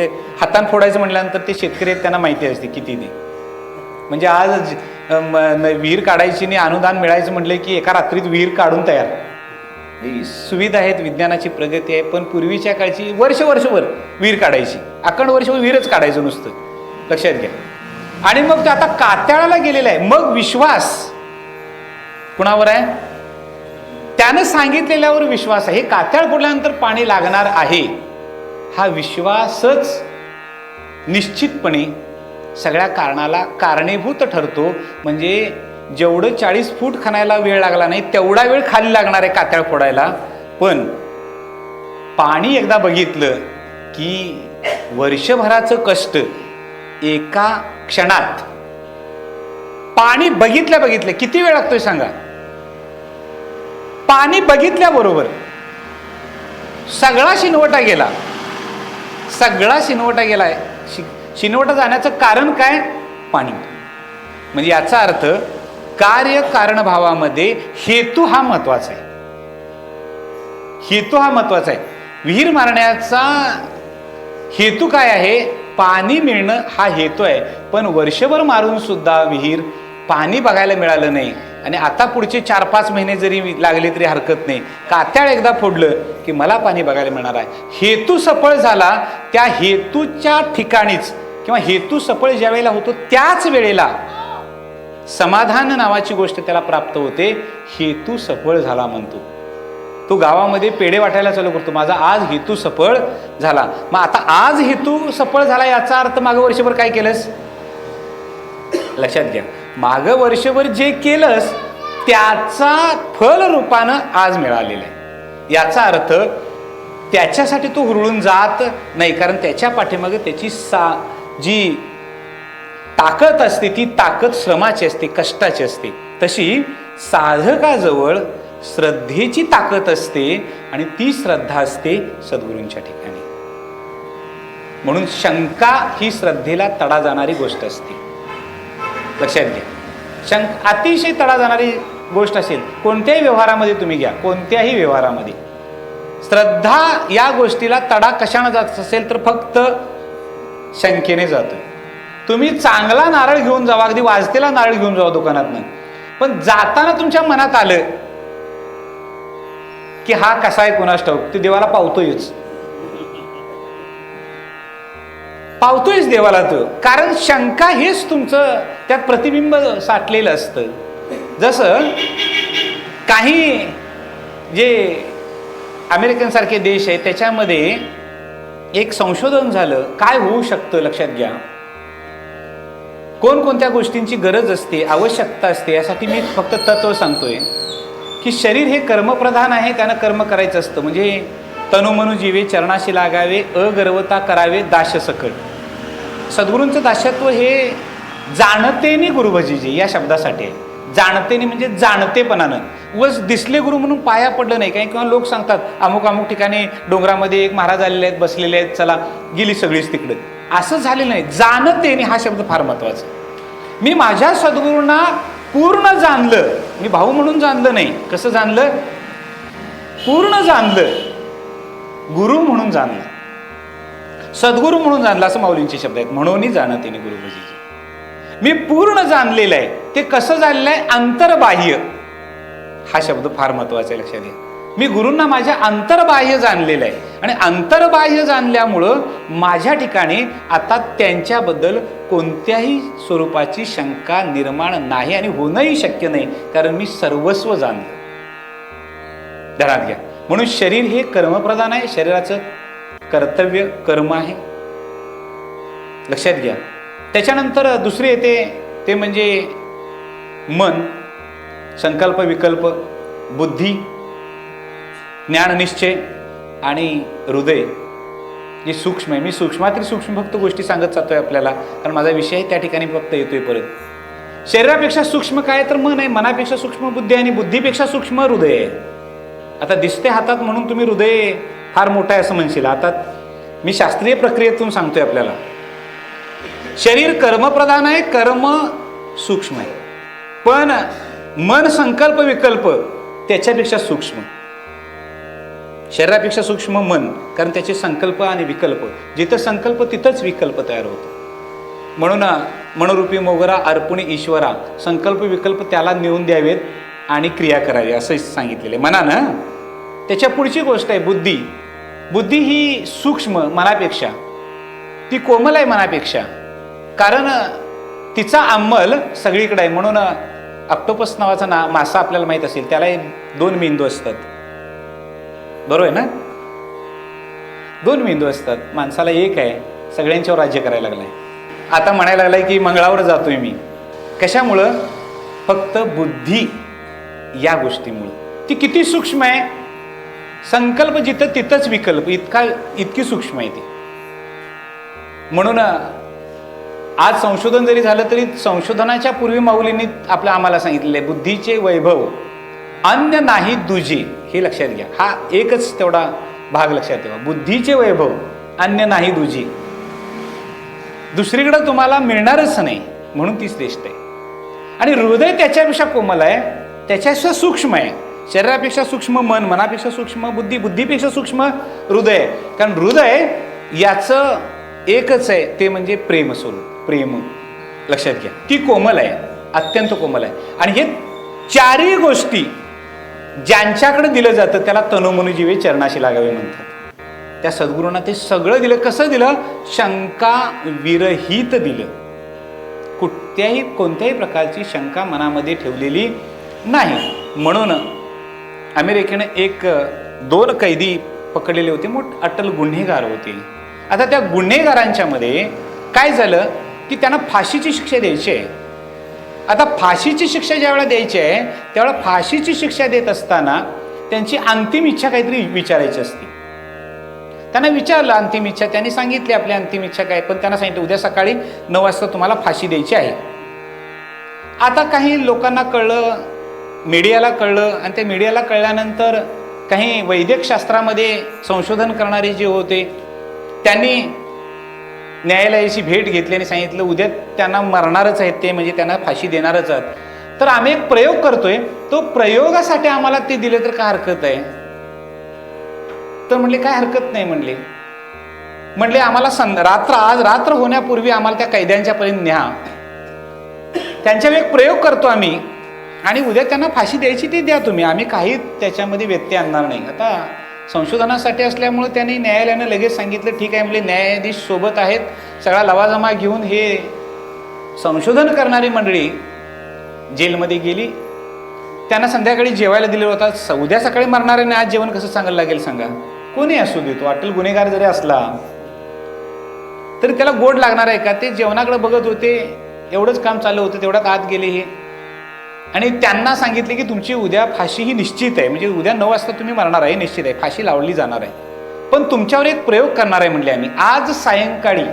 हातान फोडायचं म्हटल्यानंतर ते शेतकरी आहेत त्यांना माहिती असते किती ते. म्हणजे आज विहीर काढायची आणि अनुदान मिळायचं म्हटलं की एका रात्रीत विहीर काढून तयार. सुविधा आहेत, विज्ञानाची प्रगती आहे, पण पूर्वीच्या काळची वर्षभर विहीर काढायची, अखंड वर्षभर विहीरच काढायचं नुसतं. लक्षात घ्या. आणि मग ते आता कात्याळाला गेलेला आहे. मग विश्वास कुणावर आहे? त्यानं सांगितलेल्यावर विश्वास आहे. हे कात्याळ फोडल्यानंतर पाणी लागणार आहे, हा विश्वासच निश्चितपणे सगळ्या कारणाला कारणीभूत ठरतो. म्हणजे जेवढं 40 फूट खणायला वेळ लागला नाही, तेवढा वेळ खाली लागणार आहे कात्याळ फोडायला. पण पाणी एकदा बघितलं की वर्षभराचं कष्ट एका क्षणात, पाणी बघितल्या किती वेळ लागतोय सांगा? पाणी बघितल्याबरोबर सगळा शिनवटा गेला, सगळा शिनवटा गेलाय. शिनवटा जाण्याचं कारण काय? पाणी. म्हणजे याचा अर्थ कार्य कारण भावामध्ये हेतू हा महत्वाचा आहे. हेतू हा महत्वाचा आहे. विहीर मारण्याचा हेतू काय आहे? पाणी मिळणं हा हेतू आहे. पण वर्षभर मारून सुद्धा विहीर पाणी बघायला मिळालं नाही आणि आता पुढचे 4-5 महिने जरी लागले तरी हरकत नाही, कात्याळ एकदा फोडलं की मला पाणी बघायला मिळणार आहे. हेतू सफळ झाला, त्या हेतूच्या ठिकाणीच किंवा हेतू सफळ ज्या वेळेला होतो त्याच वेळेला समाधान नावाची गोष्ट त्याला प्राप्त होते. हेतू सफळ झाला म्हणतो तो. गावामध्ये पेढे वाटायला चालू करतो, माझा आज हेतू सफळ झाला. मग आता आज हेतू सफळ झाला याचा अर्थ मागं वर्षभर काय केलंस? लक्षात घ्या, मागं वर्षभर जे केलंस त्याचा फल रूपानं आज मिळालेलं आहे. याचा अर्थ त्याच्यासाठी तो हुरळून जात नाही, कारण त्याच्या पाठीमागे त्याची जी ताकद असते ती ताकद श्रमाची असते, कष्टाची असते. तशी साधकाजवळ श्रद्धेची ताकद असते आणि ती श्रद्धा असते सद्गुरूंच्या ठिकाणी. म्हणून शंका ही श्रद्धेला तडा जाणारी गोष्ट असते. लक्षात घ्या, अतिशय तडा जाणारी गोष्ट असेल कोणत्याही व्यवहारामध्ये तुम्ही घ्या, कोणत्याही व्यवहारामध्ये श्रद्धा या गोष्टीला तडा कशाने जात असेल तर फक्त शंकेने जातो. तुम्ही चांगला नारळ घेऊन जावा, अगदी वाजतेला नारळ घेऊन जावा दुकानातनं, पण जाताना तुमच्या मनात आलं की हा कसा आहे कोणास ठाऊक, ते देवाला पावतोयच देवाला तो. कारण शंका हेच तुमचं त्यात प्रतिबिंब साठलेलं असतं. जसं काही जे अमेरिकन सारखे देश आहे त्याच्यामध्ये एक संशोधन झालं. काय होऊ शकतं लक्षात घ्या. कोणकोणत्या गोष्टींची गरज असते, आवश्यकता असते, यासाठी मी फक्त तत्व सांगतोय की शरीर हे कर्मप्रधान आहे. त्यानं कर्म करायचं असतं. म्हणजे तनुमनु जीवे चरणाशी लागावे, अगर्वता करावे दाश सकट. सद्गुरूंचं दास्यत्व हे जाणतेने गुरुभजीजी या शब्दासाठी आहे. जाणतेने म्हणजे जाणतेपणानं. उगाच दिसले गुरु म्हणून पाया पडलं नाही. काही किंवा लोक सांगतात अमुक अमुक ठिकाणी डोंगरामध्ये एक महाराज आलेले आहेत, बसलेले आहेत, चला गेली सगळीच तिकडे. असं झालेलं नाही. जाणतेने हा शब्द फार महत्वाचा. मी माझ्या सद्गुरूंना पूर्ण जाणलं. मी भाऊ म्हणून जाणलं नाही. कसं जाणलं? पूर्ण जाणलं. गुरु म्हणून जाणलं, सद्गुरू म्हणून जाणलं, असं माऊलींचे शब्द आहेत. म्हणूनही जाणतेने गुरुभजीजी मी पूर्ण जाणलेलं आहे. ते कसं जाणलं आहे? अंतर्बाह्य. हा शब्द फार महत्वाचा आहे, लक्षात घ्या. मी गुरूंना माझ्या अंतर्बाह्य जाणलेलं आहे. आणि अंतर्बाह्य जाणल्यामुळं माझ्या ठिकाणी आता त्यांच्याबद्दल कोणत्याही स्वरूपाची शंका निर्माण नाही आणि होणंही शक्य नाही. कारण मी सर्वस्व जाणलं. ध्यानात घ्या. म्हणून शरीर हे कर्मप्रधान आहे. शरीराचं कर्तव्य कर्म आहे, लक्षात घ्या. त्याच्यानंतर दुसरे येते ते म्हणजे मन, संकल्प विकल्प, बुद्धी, ज्ञान निश्चय आणि हृदय. जे सूक्ष्म आहे. मी सूक्ष्मातील सूक्ष्म फक्त गोष्टी सांगत जातोय आपल्याला, कारण माझा विषय त्या ठिकाणी फक्त येतोय परत. शरीरापेक्षा सूक्ष्म काय तर मन आहे, मनापेक्षा सूक्ष्म बुद्धी आहे आणि बुद्धीपेक्षा सूक्ष्म हृदय आहे. आता दिसते हातात म्हणून तुम्ही हृदय फार मोठं आहे असं म्हणशील. आता मी शास्त्रीय प्रक्रियेतून सांगतोय आपल्याला. शरीर कर्मप्रधान आहे, कर्म सूक्ष्म आहे. पण मन, संकल्प विकल्प त्याच्यापेक्षा सूक्ष्म. शरीरापेक्षा सूक्ष्म मन, कारण त्याचे संकल्प आणि विकल्प. जिथं संकल्प तिथंच विकल्प तयार होतो. म्हणून मनोरूपी मोगरा अर्पणी ईश्वरा, संकल्प विकल्प त्याला नेऊन द्यावेत आणि क्रिया करावी असं सांगितलेलं आहे मनानं. त्याच्या पुढची गोष्ट आहे बुद्धी. बुद्धी ही सूक्ष्म मनापेक्षा, ती कोमल आहे मनापेक्षा. कारण तिचा अंमल सगळीकडे आहे. म्हणून ऑक्टोपस नावाचा मासा आपल्याला माहीत असेल, त्याला 2 मेंदू असतात. बरोबर आहे ना? 2 मेंदू असतात. माणसाला एक आहे, सगळ्यांच्यावर राज्य करायला लागलाय. आता म्हणायला लागलाय की मंगळावर जातोय मी. कशामुळं? फक्त बुद्धी या गोष्टीमुळं. ती किती सूक्ष्म आहे. संकल्प जिथं तिथंच विकल्प, इतकी सूक्ष्म आहे ती. म्हणून आज संशोधन जरी झालं तरी संशोधनाच्या पूर्वी माऊलींनी आम्हाला सांगितलेलं आहे बुद्धीचे वैभव अन्य नाही दुजे. हे लक्षात घ्या. हा एकच तेवढा भाग लक्षात ठेवा. बुद्धीचे वैभव अन्य नाही दुजे. दुसरीकडे तुम्हाला मिळणारच नाही, म्हणून ती श्रेष्ठ आहे. आणि हृदय त्याच्यापेक्षा कोमल आहे, त्याच्यापेक्षा सूक्ष्म आहे. शरीरापेक्षा सूक्ष्म मन, मनापेक्षा सूक्ष्म बुद्धी, बुद्धीपेक्षा सूक्ष्म हृदय. कारण हृदय याचं एकच आहे, ते म्हणजे प्रेम स्वरूप. प्रेम लक्षात घ्या. ती कोमल आहे, अत्यंत कोमल आहे. आणि हे 4ही गोष्टी ज्यांच्याकडे दिलं जातं त्याला तनुमनु जीवे चरणाशी लागावे म्हणतात. त्या सद्गुरूंना ते सगळं दिलं. कसं दिलं? शंका विरहित दिलं. कोणत्याही प्रकारची शंका मनामध्ये ठेवलेली नाही. म्हणून अमेरिकेने 2 कैदी पकडलेले होते, अट्टल गुन्हेगार होते. आता त्या गुन्हेगारांच्या मध्ये काय झालं की त्यांना फाशीची शिक्षा द्यायची आहे. आता फाशीची शिक्षा ज्या वेळेला द्यायची आहे त्यावेळेला फाशीची शिक्षा देत असताना त्यांची अंतिम इच्छा काहीतरी विचारायची असते. त्यांना विचारलं अंतिम इच्छा, त्यांनी सांगितली आपली अंतिम इच्छा काय. पण त्यांना सांगितलं उद्या सकाळी 9 वाजता तुम्हाला फाशी द्यायची आहे. आता काही लोकांना कळलं, मीडियाला कळलं. आणि त्या मीडियाला कळल्यानंतर काही वैद्यक शास्त्रामध्ये संशोधन करणारे जे होते त्यांनी न्यायालयाची भेट घेतली आणि सांगितलं उद्या त्यांना मरणारच आहेत ते, म्हणजे त्यांना फाशी देणारच आहेत. तर आम्ही एक प्रयोग करतोय, तो प्रयोगासाठी आम्हाला ते दिले तर काय हरकत आहे? तर म्हणले काय हरकत नाही. म्हणले आम्हाला आज रात्र होण्यापूर्वी आम्हाला त्या कैद्यांच्या पर्यंत न्या. त्यांच्यावर एक प्रयोग करतो आम्ही आणि उद्या त्यांना फाशी द्यायची ती द्या तुम्ही, आम्ही काही त्याच्यामध्ये व्यत्यय आणणार नाही. आता संशोधनासाठी असल्यामुळे त्यांनी न्यायालयानं लगेच सांगितलं ठीक आहे, म्हणजे न्यायाधीश सोबत आहेत, सगळा लवाजमा घेऊन हे संशोधन करणारी मंडळी जेलमध्ये गेली. त्यांना संध्याकाळी जेवायला दिलं होता. उद्या सकाळी मरणाऱ्याने आज जेवण कसं सांगायला लागेल सांगा? कोणी असू दे, तो अट्टल गुन्हेगार जरी असला तरी त्याला गोड लागणार आहे का? ते जेवणाकडे बघत होते, एवढंच काम चालू होतं, तेवढ्यात आत गेले हे. आणि त्यांना सांगितले की तुमची उद्या फाशी ही निश्चित आहे, म्हणजे उद्या 9 वाजता तुम्ही मरणार आहे, निश्चित आहे, फाशी लावली जाणार आहे. पण तुमच्यावर एक प्रयोग करणार आहे म्हणले आम्ही. आज सायंकाळी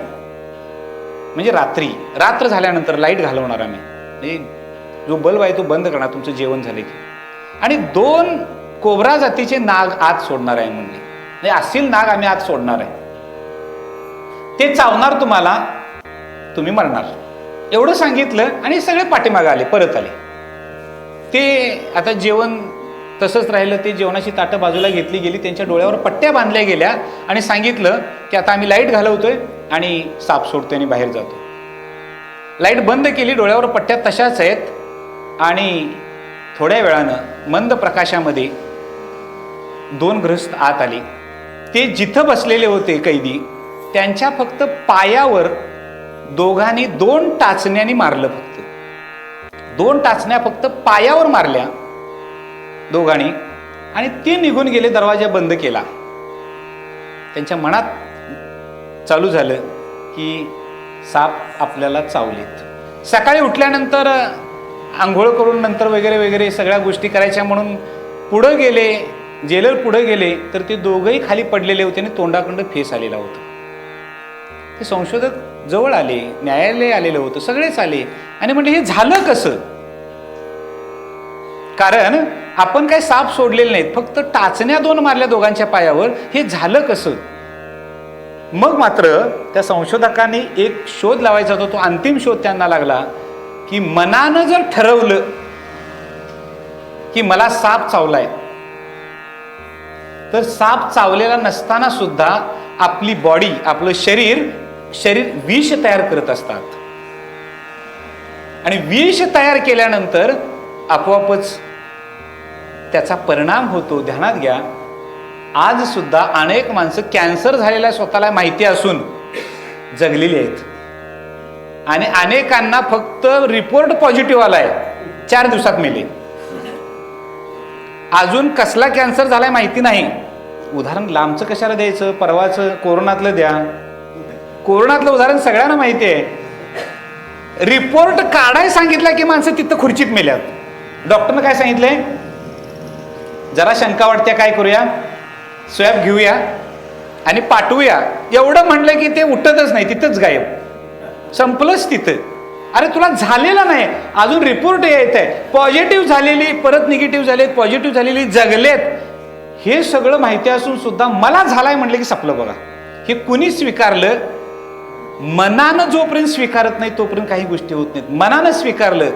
म्हणजे रात्र झाल्यानंतर लाईट घालवणार आम्ही, म्हणजे जो बल्ब आहे तो बंद करणार तुमचं जेवण झाले की. आणि 2 कोब्रा जातीचे नाग आत सोडणार आहे म्हणले, म्हणजे असील नाग आम्ही आत सोडणार आहे, ते चावणार तुम्हाला, तुम्ही मरणार. एवढं सांगितलं आणि सगळे पाठीमागे आले, परत आले. ते आता जेवण तसंच राहिलं. ते जेवणाची ताटं बाजूला घेतली गेली, त्यांच्या डोळ्यावर पट्ट्या बांधल्या गेल्या आणि सांगितलं की आता आम्ही लाईट घालवतोय आणि साप सोडतोय आणि बाहेर जातो. लाईट बंद केली, डोळ्यावर पट्ट्या तशाच आहेत आणि थोड्या वेळानं मंद प्रकाशामध्ये 2 गृहस्थ आत आले. ते जिथं बसलेले होते कैदी, त्यांच्या फक्त पायावर दोघांनी 2 टाचण्यानी मारलं. फक्त 2 टाचण्या फक्त पायावर मारल्या दोघांनी आणि ते निघून गेले. दरवाजा बंद केला. त्यांच्या मनात चालू झालं की साप आपल्याला चावलेत. सकाळी उठल्यानंतर आंघोळ करून नंतर वगैरे वगैरे सगळ्या गोष्टी करायच्या म्हणून पुढं गेले, जेलर पुढं गेले तर ते दोघंही खाली पडलेले होते आणि तोंडाखंड फेस आलेला होता. ते संशोधक जवळ आले, न्यायालय आलेलं होतं, सगळेच आले आणि म्हणजे हे झालं कसं? कारण आपण काही साप सोडलेले नाहीत, फक्त टाचण्या 2 मारल्या दोघांच्या पायावर, हे झालं कसं? मग मात्र त्या संशोधकांनी एक शोध लावायचा होता. तो अंतिम शोध त्यांना लागला की मनानं जर ठरवलं की मला साप चावलाय, तर साप चावलेला नसताना सुद्धा आपली बॉडी, आपलं शरीर विष तयार करत असतात आणि विष तयार केल्यानंतर आपोआपच त्याचा परिणाम होतो. ध्यानात घ्या, आज सुद्धा अनेक माणसं कॅन्सर झालेल्या स्वतःला माहिती असून जगलेली आहेत आणि अनेकांना फक्त रिपोर्ट पॉझिटिव्ह आलाय, 4 दिवसात मेले. अजून कसला कॅन्सर झालाय माहिती नाही. उदाहरण लांबचं कशाला द्यायचं? परवाचं कोरोनातलं द्या. कोरोनातलं उदाहरण सगळ्यांना माहिती आहे. रिपोर्ट काढाय सांगितलं की माणसं तिथं खुर्चीत मेल्यात. डॉक्टरनं काय सांगितलंय? जरा शंका वाटते, काय करूया, स्वॅब घेऊया आणि पाठवूया. एवढं म्हणलं की ते उठतच नाही, तिथंच गायब, संपलंच तिथं. अरे तुला झालेलं नाही, अजून रिपोर्ट येत आहे, पॉझिटिव्ह झालेली, परत निगेटिव्ह झालेत, पॉझिटिव्ह झालेली जगलेत, हे सगळं माहिती असून सुद्धा मला झालाय म्हणलं की संपलं. बघा, हे कुणी स्वीकारलं? मनानं जोपर्यंत स्वीकारत नाही तोपर्यंत काही गोष्टी होत नाहीत. मनानं स्वीकारलं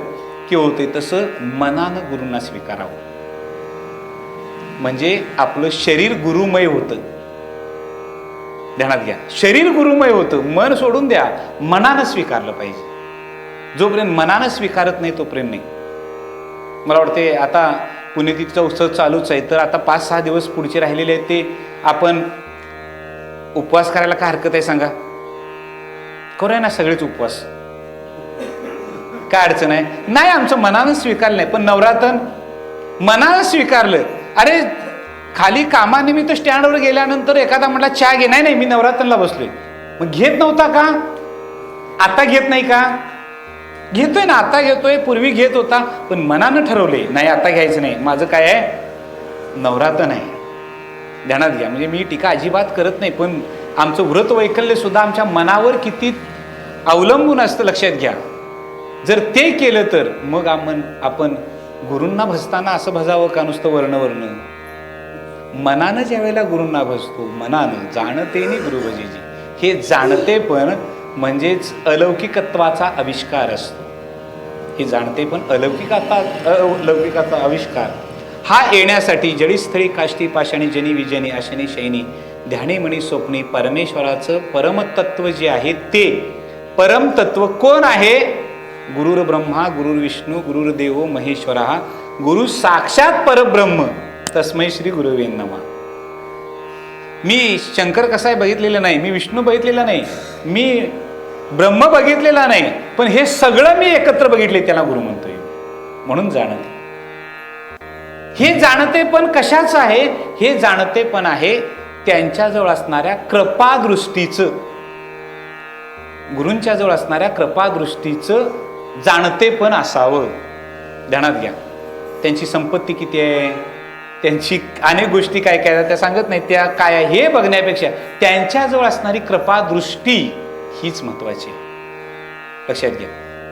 की होते. तसं मनानं गुरूंना स्वीकारावं, म्हणजे आपलं शरीर गुरुमय होतं. ध्यानात घ्या, शरीर गुरुमय होतं. मन सोडून द्या, मनानं स्वीकारलं पाहिजे. जोपर्यंत मनानं स्वीकारत नाही तोपर्यंत नाही. मला वाटते आता पुण्यतिथीचा उत्सव चालूच आहे, तर आता 5-6 दिवस पुढचे राहिलेले आहेत, ते आपण उपवास करायला काय हरकत आहे सांगा? करूया ना सगळेच उपवास, काय अडचण आहे? नाही, आमचं मनानं स्वीकारलं नाही. पण नवरात्र मनानं स्वीकारलं. अरे खाली कामानिमित्त स्टँडवर गेल्यानंतर एखादा म्हटला चहा घे, नाही मी नवरात्रला बसलोय. मग घेत नव्हता का? आता घेत नाही का? घेतोय ना, आता घेतोय, पूर्वी घेत होता. पण मनानं ठरवले नाही, आता घ्यायचं नाही, माझं काय आहे, नवरात्र नाही. ध्यानात घ्या, म्हणजे मी टीका अजिबात करत नाही, पण आमचं व्रत वैकल्य सुद्धा आमच्या मनावर किती अवलंबून असतं, लक्षात घ्या. जर ते केलं तर मग आपण गुरूंना भजताना असं भजावं का नुसतं वर्ण? मनानं ज्या वेळेला गुरूंना भजतो, मनानं जाणतेनी गुरु भजेजी, हे जाणते पण म्हणजेच अलौकिकत्वाचा आविष्कार असतो. हे जाणते पण अलौकिकाचा आविष्कार हा येण्यासाठी जडीस्थळी काष्टी पाषाणी जनी विजनी आशनी शयनी ध्यानी मणी स्वप्नी परमेश्वराचं परमतत्व जे आहे, ते परमतत्व कोण आहे? गुरुर ब्रह्मा गुरुर्विष्णू गुरुर्देवो महेश्वरा गुरु साक्षात परब्रह्म तस्मै श्री गुरुवे नमः. मी शंकर कसाय बघितलेलं नाही, मी विष्णू बघितलेला नाही, मी ब्रह्म बघितलेला नाही, पण हे सगळं मी एकत्र बघितले, त्याला गुरु म्हणतोय. म्हणून जाणते. हे जाणते पण कशाच आहे? हे जाणते पण आहे त्यांच्याजवळ असणाऱ्या कृपादृष्टीचं, गुरूंच्या जवळ असणाऱ्या कृपादृष्टीचं जाणते पण असावं. ध्यानात घ्या. त्यांची संपत्ती किती आहे, त्यांची अनेक गोष्टी काय काय त्या सांगत नाही, त्या काय आहे हे बघण्यापेक्षा त्यांच्याजवळ असणारी कृपादृष्टी हीच महत्वाची. लक्षात घ्या.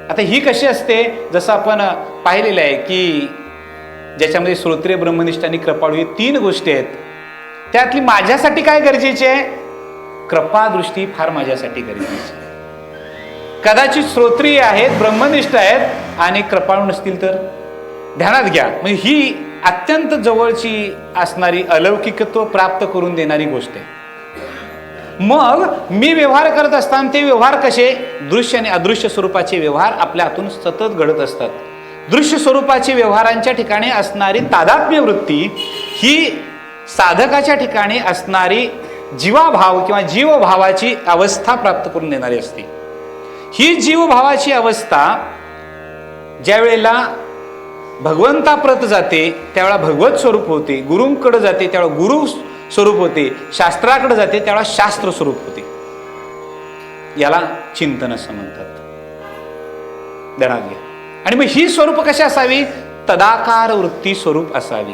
आता ही कशी असते? जसं आपण पाहिलेलं आहे की ज्याच्यामध्ये श्रोत्रिय ब्रह्मनिष्ठ आणि कृपाळू हे 3 गोष्टी आहेत. त्यातली माझ्यासाठी काय गरजेची आहे? कृपादृष्टी फार माझ्यासाठी गरजेची आहे. कदाचित श्रोत्रिय आहेत, ब्रह्मनिष्ठ आहेत आणि कृपाळू नसतील तर ध्यानात घ्या. म्हणजे ही अत्यंत जवळची असणारी अलौकिकत्व प्राप्त करून देणारी गोष्ट आहे. मग मी व्यवहार करत असताना ते व्यवहार कसे? दृश्य आणि अदृश्य स्वरूपाचे व्यवहार आपल्या हातून सतत घडत असतात. दृश्य स्वरूपाचे व्यवहारांच्या ठिकाणी असणारी तादात्म्य वृत्ती ही साधकाच्या ठिकाणी असणारी जीवाभाव किंवा जीवभावाची अवस्था प्राप्त करून देणारी असते. ही जीवभावाची अवस्था ज्या वेळेला भगवंताप्रत जाते त्यावेळेला भगवत स्वरूप होते, गुरूंकडे जाते त्यावेळेला गुरु स्वरूप होते, शास्त्राकडे जाते त्यावेळेला शास्त्र स्वरूप होते. याला चिंतन असं म्हणतात. ध्यानात घ्या. आणि मग ही स्वरूप कशी असावी? तदाकार वृत्ती स्वरूप असावी.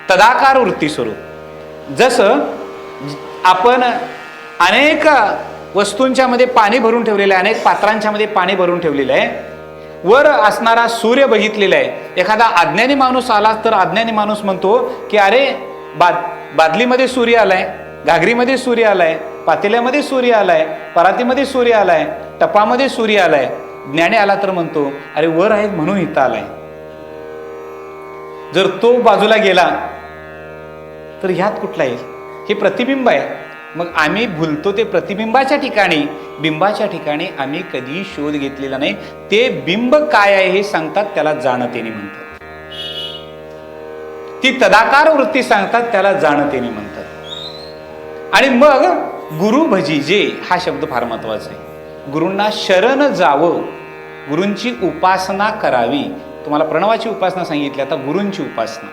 तदाकार वृत्ती स्वरूप. जसं आपण अनेक वस्तूंच्या मध्ये पाणी भरून ठेवलेलं आहे, अनेक पात्रांच्या मध्ये पाणी भरून ठेवलेलं आहे. वर असणारा सूर्य बघितलेला आहे. एखादा अज्ञानी माणूस आला तर अज्ञानी माणूस म्हणतो की अरे बादलीमध्ये सूर्य आलाय, घागरीमध्ये सूर्य आलाय, पातेल्यामध्ये सूर्य आलाय, परातीमध्ये सूर्य आलाय, टपामध्ये सूर्य आलाय. ज्ञानी आला तर म्हणतो अरे वर आहेत म्हणून इथं आलाय. जर तो बाजूला गेला तर ह्यात कुठला येईल? हे प्रतिबिंब आहे. मग आम्ही भुलतो ते प्रतिबिंबाच्या ठिकाणी, बिंबाच्या ठिकाणी आम्ही कधी शोध घेतलेला नाही. ते बिंब काय आहे हे सांगतात, त्याला जाणतेने म्हणतात. ती तदाकार वृत्ती सांगतात, त्याला जाणतेने म्हणतात. आणि मग गुरु भजीजे हा शब्द फार महत्वाचा आहे. गुरूंना शरण जावं, गुरूंची उपासना करावी. तुम्हाला प्रणवाची उपासना सांगितली, आता गुरूंची उपासना.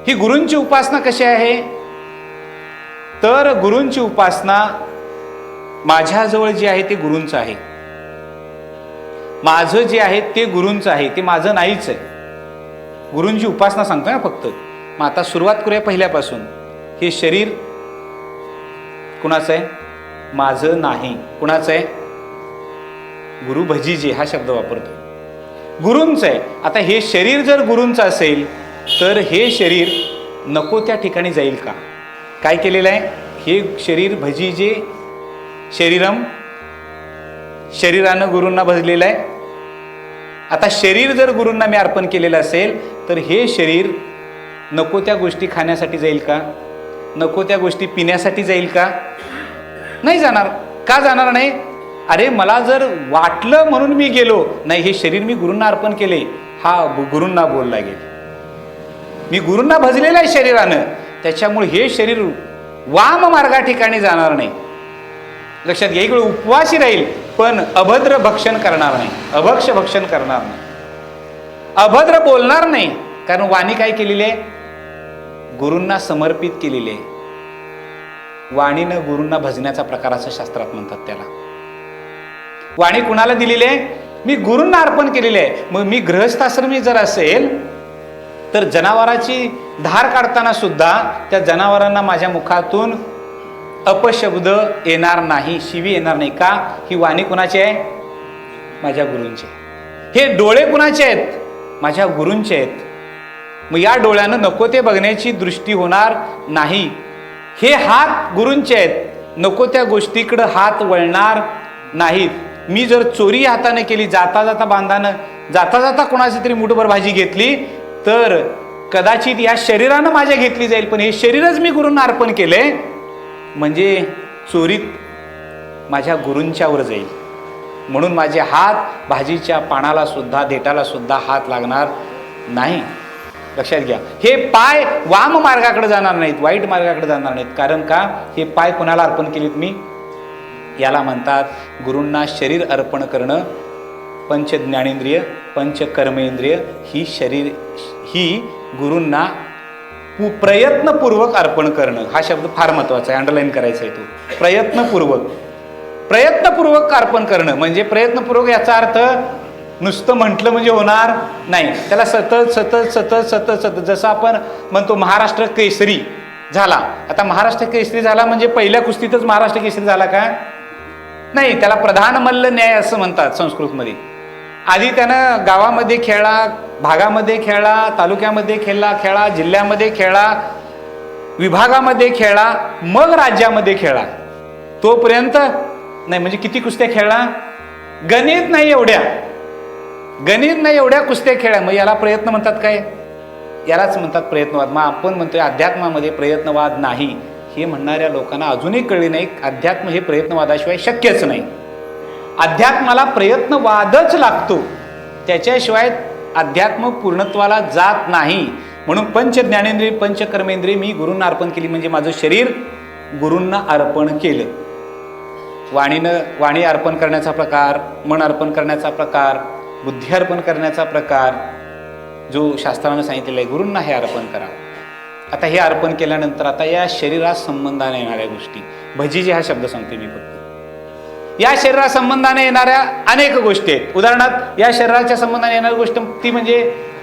ही गुरूंची उपासना कशी आहे? तर गुरूंची उपासना माझ्याजवळ जे आहे ते गुरूंचं आहे, माझं जे आहे ते गुरूंचं आहे, ते माझं नाहीच आहे. गुरूंची उपासना सांगतोय ना फक्त. मग आता सुरुवात करूया पहिल्यापासून. हे शरीर कुणाचं आहे? माझं नाही. कुणाचं आहे? गुरु भजीजे हा शब्द वापरतोय, गुरूंचं आहे. आता हे शरीर जर गुरूंचं असेल तर हे शरीर नको त्या ठिकाणी जाईल का? काय केलेलं आहे? हे शरीर भजीजे शरीरम, शरीरानं गुरूंना भजलेलं आहे. आता शरीर जर गुरूंना मी अर्पण केलेलं असेल तर हे शरीर नको त्या गोष्टी खाण्यासाठी जाईल का? नको त्या गोष्टी पिण्यासाठी जाईल का? नाही जाणार. का जाणार नाही? अरे मला जर वाटलं म्हणून मी गेलो नाही, हे शरीर मी गुरूंना अर्पण केले, हा गुरूंना बोलला गेले, मी गुरूंना भजलेलं आहे शरीरानं, त्याच्यामुळे हे शरीर वाम मार्गा ठिकाणी जाणार नाही. लक्षात घ्या. इकडे उपवासी राहील पण अभद्र भक्षण करणार नाही, अभक्ष भक्षण करणार नाही, अभद्र बोलणार नाही. कारण वाणी काय केलेली आहे? गुरूंना समर्पित केलेली आहे. वाणीनं गुरूंना भजण्याचा प्रकार असं शास्त्रात म्हणतात त्याला. वाणी कुणाला दिलेली आहे? मी गुरूंना अर्पण केलेली आहे. मग मी गृहस्थाश्रमी जर असेल तर जनावराची धार काढताना सुद्धा त्या जनावरांना माझ्या मुखातून अपशब्द येणार नाही, शिवी येणार नाही. का? ही वाणी कुणाची आहे? माझ्या गुरूंची. हे डोळे कुणाचे आहेत? माझ्या गुरूंचे आहेत. मग या डोळ्यानं नको ते बघण्याची दृष्टी होणार नाही. हे हात गुरूंचे आहेत, नको त्या गोष्टीकडे हात वळणार नाहीत. मी जर चोरी हाताने केली, जाता जाता बांधानं, जाता जाता कोणाची तरी मुठभर भाजी घेतली तर कदाचित या शरीरानं माझ्या घेतली जाईल, पण हे शरीरच मी गुरूंना अर्पण केले म्हणजे चोरीत माझ्या गुरूंच्यावर जाईल. म्हणून माझे हात भाजीच्या पानाला सुद्धा, देठाला सुद्धा हात लागणार नाही. लक्षात घ्या, हे पाय वाम मार्गाकडे जाणार नाहीत, वाईट मार्गाकडे जाणार नाहीत. कारण का? हे पाय कोणाला अर्पण केलेत मी? याला म्हणतात गुरूंना शरीर अर्पण करणं. पंच ज्ञानेंद्रिय, पंच कर्मेंद्रिय ही गुरूंना प्रयत्नपूर्वक अर्पण करणं. हा शब्द फार महत्वाचा आहे, अंडरलाईन करायचा आहे तो. प्रयत्नपूर्वक अर्पण करणं म्हणजे प्रयत्नपूर्वक याचा अर्थ नुसतं म्हटलं म्हणजे होणार नाही. त्याला सतत सतत सतत सतत सतत, जसं आपण म्हणतो महाराष्ट्र केसरी झाला. आता महाराष्ट्र केसरी झाला म्हणजे पहिल्या कुस्तीतच महाराष्ट्र केसरी झाला का? नाही, त्याला प्रधान मल्ल न्याय असं म्हणतात संस्कृतमध्ये. आधी त्यानं गावामध्ये खेळला, भागामध्ये खेळला, तालुक्यामध्ये खेळला, जिल्ह्यामध्ये खेळला, विभागामध्ये खेळला, मग राज्यामध्ये खेळला. तोपर्यंत नाही. म्हणजे किती कुस्त्या खेळला? गणित नाही एवढ्या कुस्त्या खेळल्या. मग याला प्रयत्न म्हणतात काय? यालाच म्हणतात प्रयत्नवाद. मग आपण म्हणतोय अध्यात्मामध्ये प्रयत्नवाद नाही, हे म्हणणाऱ्या लोकांना अजूनही कळले नाही. अध्यात्म हे प्रयत्नवादाशिवाय शक्यच नाही. अध्यात्माला प्रयत्नवादच लागतो, त्याच्याशिवाय अध्यात्म पूर्णत्वाला जात नाही. म्हणून पंच ज्ञानेंद्रिय, पंच कर्मेंद्रिय मी गुरूंना अर्पण केली म्हणजे माझं शरीर गुरूंना अर्पण केलं. वाणी अर्पण करण्याचा प्रकार, मन अर्पण करण्याचा प्रकार, बुद्धी अर्पण करण्याचा प्रकार जो शास्त्रानं सांगितलेला आहे, गुरूंना हे अर्पण करा. आता हे अर्पण केल्यानंतर आता या शरीरात संबंधाने येणाऱ्या गोष्टी, भजीजी हा शब्द सांगते मी फक्त. या शरीरा संबंधाने येणाऱ्या अनेक गोष्टी आहेत. उदाहरणार्थ या शरीराच्या संबंधाने येणारी गोष्ट ती म्हणजे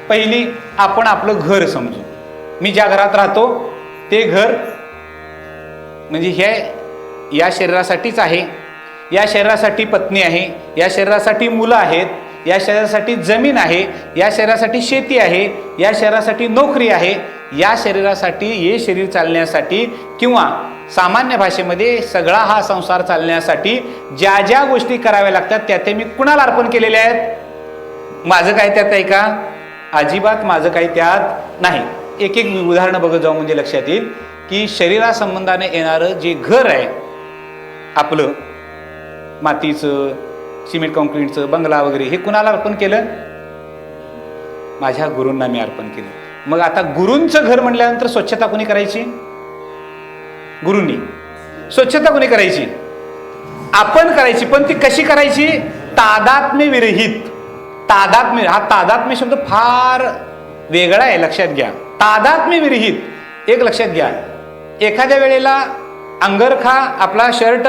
पहिली, आपण आपलं घर समजू. मी ज्या घरात राहतो ते घर म्हणजे हे या शरीरासाठीच आहे. या शरीरासाठी पत्नी आहे, या शरीरासाठी मुलं आहेत, या शरीरासाठी जमीन आहे, या शरीरासाठी शेती आहे, या शरीरासाठी नोकरी आहे, या शरीरासाठी, हे शरीर चालण्यासाठी किंवा सामान्य भाषेमध्ये सगळा हा संसार चालण्यासाठी ज्या ज्या गोष्टी कराव्या लागतात त्या ते मी कुणाला अर्पण केलेल्या आहेत? माझं काय त्यात आहे का? अजिबात माझं काही त्यात नाही. एक एक उदाहरणं बघत जाऊ म्हणजे लक्षात येईल की शरीरा संबंधाने येणारं जे घर आहे आपलं, मातीचं, सिमेंट कॉन्क्रीटचं, बंगला वगैरे, हे कुणाला अर्पण केलं? माझ्या गुरूंना मी अर्पण केलं. मग आता गुरूंचं घर म्हटल्यानंतर स्वच्छता कोणी करायची? गुरूंनी. स्वच्छता कोणी करायची? आपण करायची. पण ती कशी करायची? तादात्म्य विरहित. तादात्म्य, हा तादात्म्य शब्द फार वेगळा आहे, लक्षात घ्या. तादात्म्य विरहित. एक लक्षात घ्या, एखाद्या वेळेला अंगरखा आपला शर्ट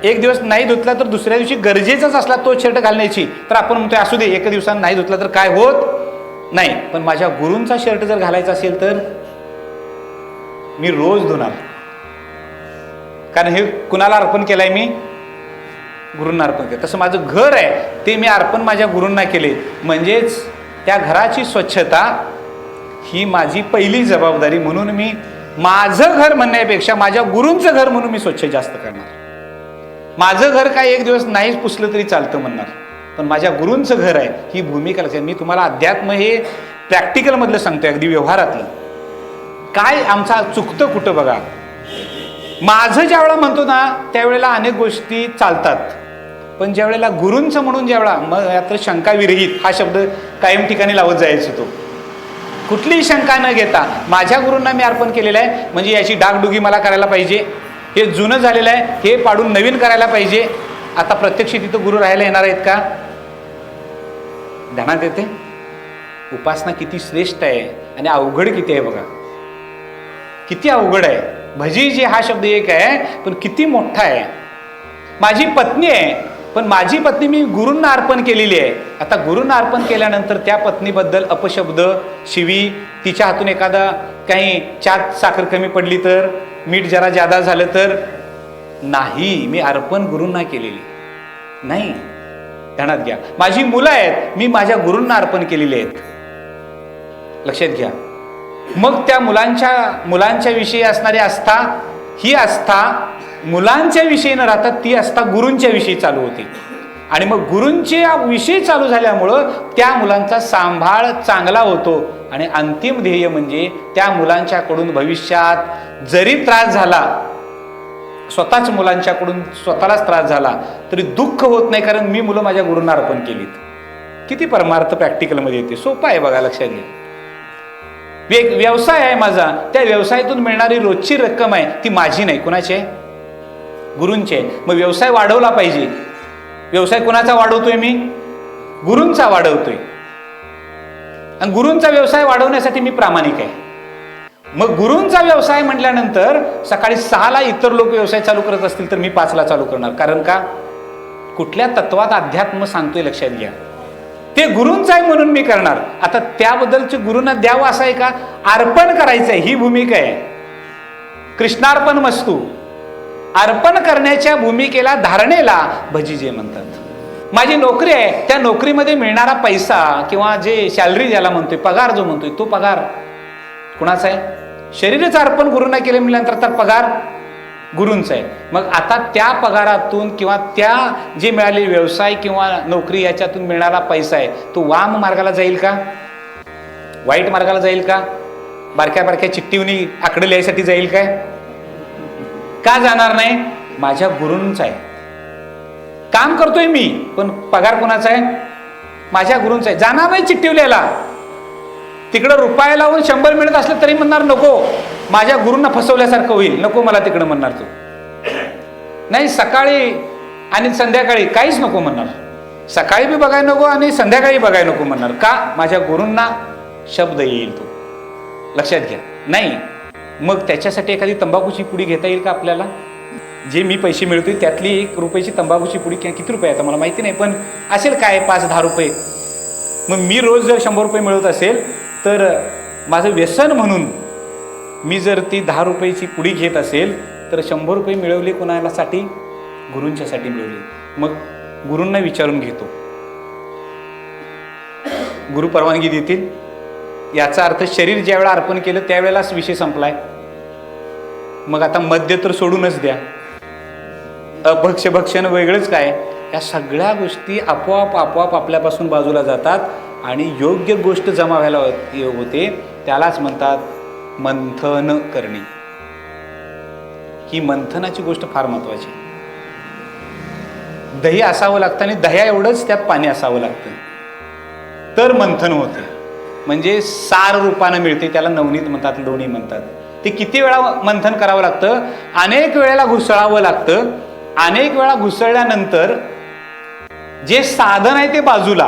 एक दिवस नाही धुतला तर दुसऱ्या दिवशी गरजेचाच असला तो शर्ट घालण्याची, तर आपण म्हणतोय असू दे, एका दिवसानं नाही धुतला तर काय होत नाही. पण माझ्या गुरूंचा शर्ट जर घालायचा असेल तर मी रोज धुणार, कारण हे कुणाला अर्पण केलंय? मी गुरूंना अर्पण केलं. तसं माझं घर आहे ते मी अर्पण माझ्या गुरूंना केले. म्हणजेच त्या घराची स्वच्छता ही माझी पहिली जबाबदारी. म्हणून मी माझं घर म्हणण्यापेक्षा माझ्या गुरूंचं घर म्हणून मी स्वच्छ जास्त करणार. माझं घर काय एक दिवस नाहीच पुसलं तरी चालतं म्हणणार, पण माझ्या गुरूंचं घर आहे ही भूमिका लक्षात. मी तुम्हाला अध्यात्म हे प्रॅक्टिकल मधलं सांगतोय, अगदी व्यवहारातलं. काय आमचा चुकतं कुठं बघा. माझं ज्या वेळेला म्हणतो ना त्यावेळेला अनेक गोष्टी चालतात, पण ज्या वेळेला गुरूंचं म्हणून ज्यावेळेला, मग यात शंका विरहित हा शब्द कायम ठिकाणी लावत जायचं. तो कुठलीही शंका न घेता माझ्या गुरूंना मी अर्पण केलेलं आहे, म्हणजे याची डागडुगी मला करायला पाहिजे, हे जुनं झालेलं आहे हे पाडून नवीन करायला पाहिजे. आता प्रत्यक्ष तिथं गुरु राहायला येणार आहेत का? ध्यानात येते उपासना किती श्रेष्ठ आहे आणि अवघड किती आहे बघा. किती अवघड आहे. भजीजी हा शब्द एक आहे पण किती मोठा आहे. माझी पत्नी आहे पण माझी पत्नी मी गुरूंना अर्पण केलेली आहे. आता गुरूंना अर्पण केल्यानंतर त्या पत्नीबद्दल अपशब्द, शिवी, तिच्या हातून एखादा काही चाट साखर कमी पडली तर, मीठ जरा जादा झालं तर, नाही, मी अर्पण गुरूंना केलेली नाही. ध्यानात घ्या. माझी मुलं आहेत मी माझ्या गुरूंना अर्पण केलेली आहेत. लक्षात घ्या. मग त्या मुलांच्या विषयी असणारी आस्था, ही आस्था मुलांच्या विषयी न राहता ती आस्था गुरूंच्या विषयी चालू होती. आणि मग गुरूंच्या विषयी चालू झाल्यामुळं त्या मुलांचा सांभाळ चांगला होतो. आणि अंतिम ध्येय म्हणजे त्या मुलांच्याकडून भविष्यात जरी त्रास झाला स्वतःच मुलांच्याकडून स्वतःलाच त्रास झाला तरी दुःख होत नाही, कारण मी मुलं माझ्या गुरूंना अर्पण केलीत. किती परमार्थ प्रॅक्टिकलमध्ये येते. सोपं आहे बघा, लक्षात घ्या. व्यवसाय आहे माझा, त्या व्यवसायातून मिळणारी रोजची रक्कम आहे ती माझी नाही, कुणाची आहे? गुरूंची आहे. मग व्यवसाय वाढवला पाहिजे. व्यवसाय कुणाचा वाढवतोय मी? गुरूंचा वाढवतोय. आणि गुरूंचा व्यवसाय वाढवण्यासाठी मी प्रामाणिक आहे. मग गुरूंचा व्यवसाय म्हटल्यानंतर सकाळी 6ला इतर लोक व्यवसाय चालू करत असतील तर मी 5ला चालू करणार. कारण का? कुठल्या तत्वात अध्यात्म सांगतोय लक्षात घ्या. ते गुरूंचं आहे म्हणून मी करणार. आता त्याबद्दलचे गुरूंना द्यावं असं आहे का? अर्पण करायचं आहे, ही भूमिका आहे. कृष्णार्पण वस्तू अर्पण करण्याच्या भूमिकेला, धारणेला भजीजे म्हणतात. माझी नोकरी आहे, त्या नोकरीमध्ये मिळणारा पैसा किंवा जे सॅलरी ज्याला म्हणतोय, पगार जो म्हणतोय, तो पगार कुणाचा आहे? शरीरच अर्पण गुरूंना केले म्हटल्यानंतर तर पगार गुरूंचा आहे. मग आता त्या पगारातून किंवा त्या जे मिळालेले व्यवसाय किंवा नोकरी याच्यातून मिळणारा पैसा आहे तो वाम मार्गाला जाईल का? वाईट मार्गाला जाईल का? बारक्या बारक्या चिठ्ठीवनी आकडे लिहायसाठी जाईल काय? का जाणार नाही? माझ्या गुरूंचा आहे. काम करतोय मी, पण पगार कोणाचा आहे? माझ्या गुरूंचा आहे. जाणार नाही चिठ्ठी लिहायला. तिकडं रुपया लावून 100 मिळत असलं तरी म्हणणार नको, माझ्या गुरूंना फसवल्यासारखं होईल, नको मला तिकडं म्हणणार. तू नाही, सकाळी आणि संध्याकाळी काहीच नको म्हणणार. सकाळी बी बघाय नको आणि संध्याकाळी बघाय नको म्हणणार. का? माझ्या गुरूंना शब्द येईल तो. लक्षात घ्या. नाही मग त्याच्यासाठी एखादी तंबाखूची पुडी घेता येईल का आपल्याला? जे मी पैसे मिळतोय त्यातली 1 रुपयाची तंबाखूची पुडी किती रुपये आता मला माहिती नाही, पण असेल काय 5-10 रुपये. मग मी रोज जर 100 रुपये मिळत असेल तर माझं व्यसन म्हणून मी जर ती 10 रुपयाची पुडी घेत असेल तर 100 रुपये मिळवले कोणासाठी? गुरूंच्यासाठी मिळवले. मग गुरूंना विचारून घेतो, गुरु परवानगी देतील. याचा अर्थ शरीर ज्या वेळा अर्पण केलं त्यावेळेलाच विषय संपलाय. मग आता मद्य तर सोडूनच द्या, भक्षण वेगळंच काय. या सगळ्या गोष्टी आपोआप आपल्यापासून बाजूला जातात आणि योग्य गोष्ट जमा व्हायला होते. त्यालाच म्हणतात मंथन करणे. ही मंथनाची गोष्ट फार महत्वाची. दही असावं लागतं आणि दह्या एवढंच त्यात पाणी असावं लागतं तर मंथन होते. म्हणजे सार रूपानं मिळते. त्याला नवनीत म्हणतात, लोणी म्हणतात. ते किती वेळा मंथन करावं लागतं? अनेक वेळेला घुसळावं लागतं. अनेक वेळा घुसळल्यानंतर जे साधन आहे ते बाजूला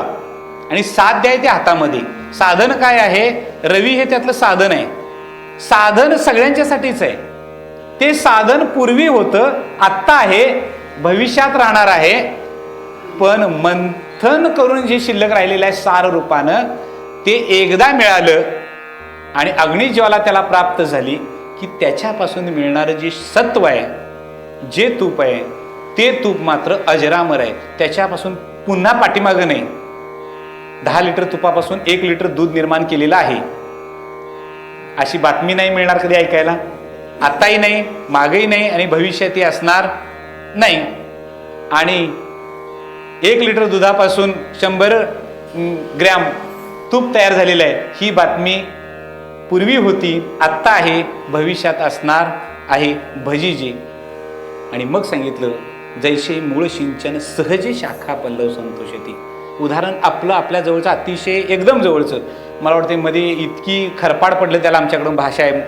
आणि साध्य आहे ते हातामध्ये. साधन काय आहे? रवी हे त्यातलं साधन आहे. साधन सगळ्यांच्यासाठीच आहे. ते साधन पूर्वी होतं, आत्ता आहे, भविष्यात राहणार आहे. पण मंथन करून जे शिल्लक राहिलेलं आहे सार रूपानं ते एकदा मिळालं आणि अग्निज्वाला त्याला प्राप्त झाली की त्याच्यापासून मिळणारं जे सत्व आहे, जे तूप आहे, ते तूप मात्र अजरामर आहे. त्याच्यापासून पुन्हा पाठीमागं नाही. 10 लिटर तुपापासून 1 लिटर दूध निर्माण केलेलं आहे. अशी बातमी नाही मिळणार कधी ऐकायला. आताही नाही, मागही नाही आणि भविष्यातही असणार नाही. आणि 1 लिटर दुधापासून 100 ग्रॅम तूप तयार झालेलं आहे, ही बातमी पूर्वी होती, आत्ता आहे, भविष्यात असणार आहे. भजीजे. आणि मग सांगितलं जैसे मूळ सिंचन सहजे शाखा पल्लव संतोषती. उदाहरण आपलं आपल्या जवळचं, अतिशय एकदम जवळचं. मला वाटतं मध्ये इतकी खरपाड पडलं, त्याला आमच्याकडून भाषा आहे,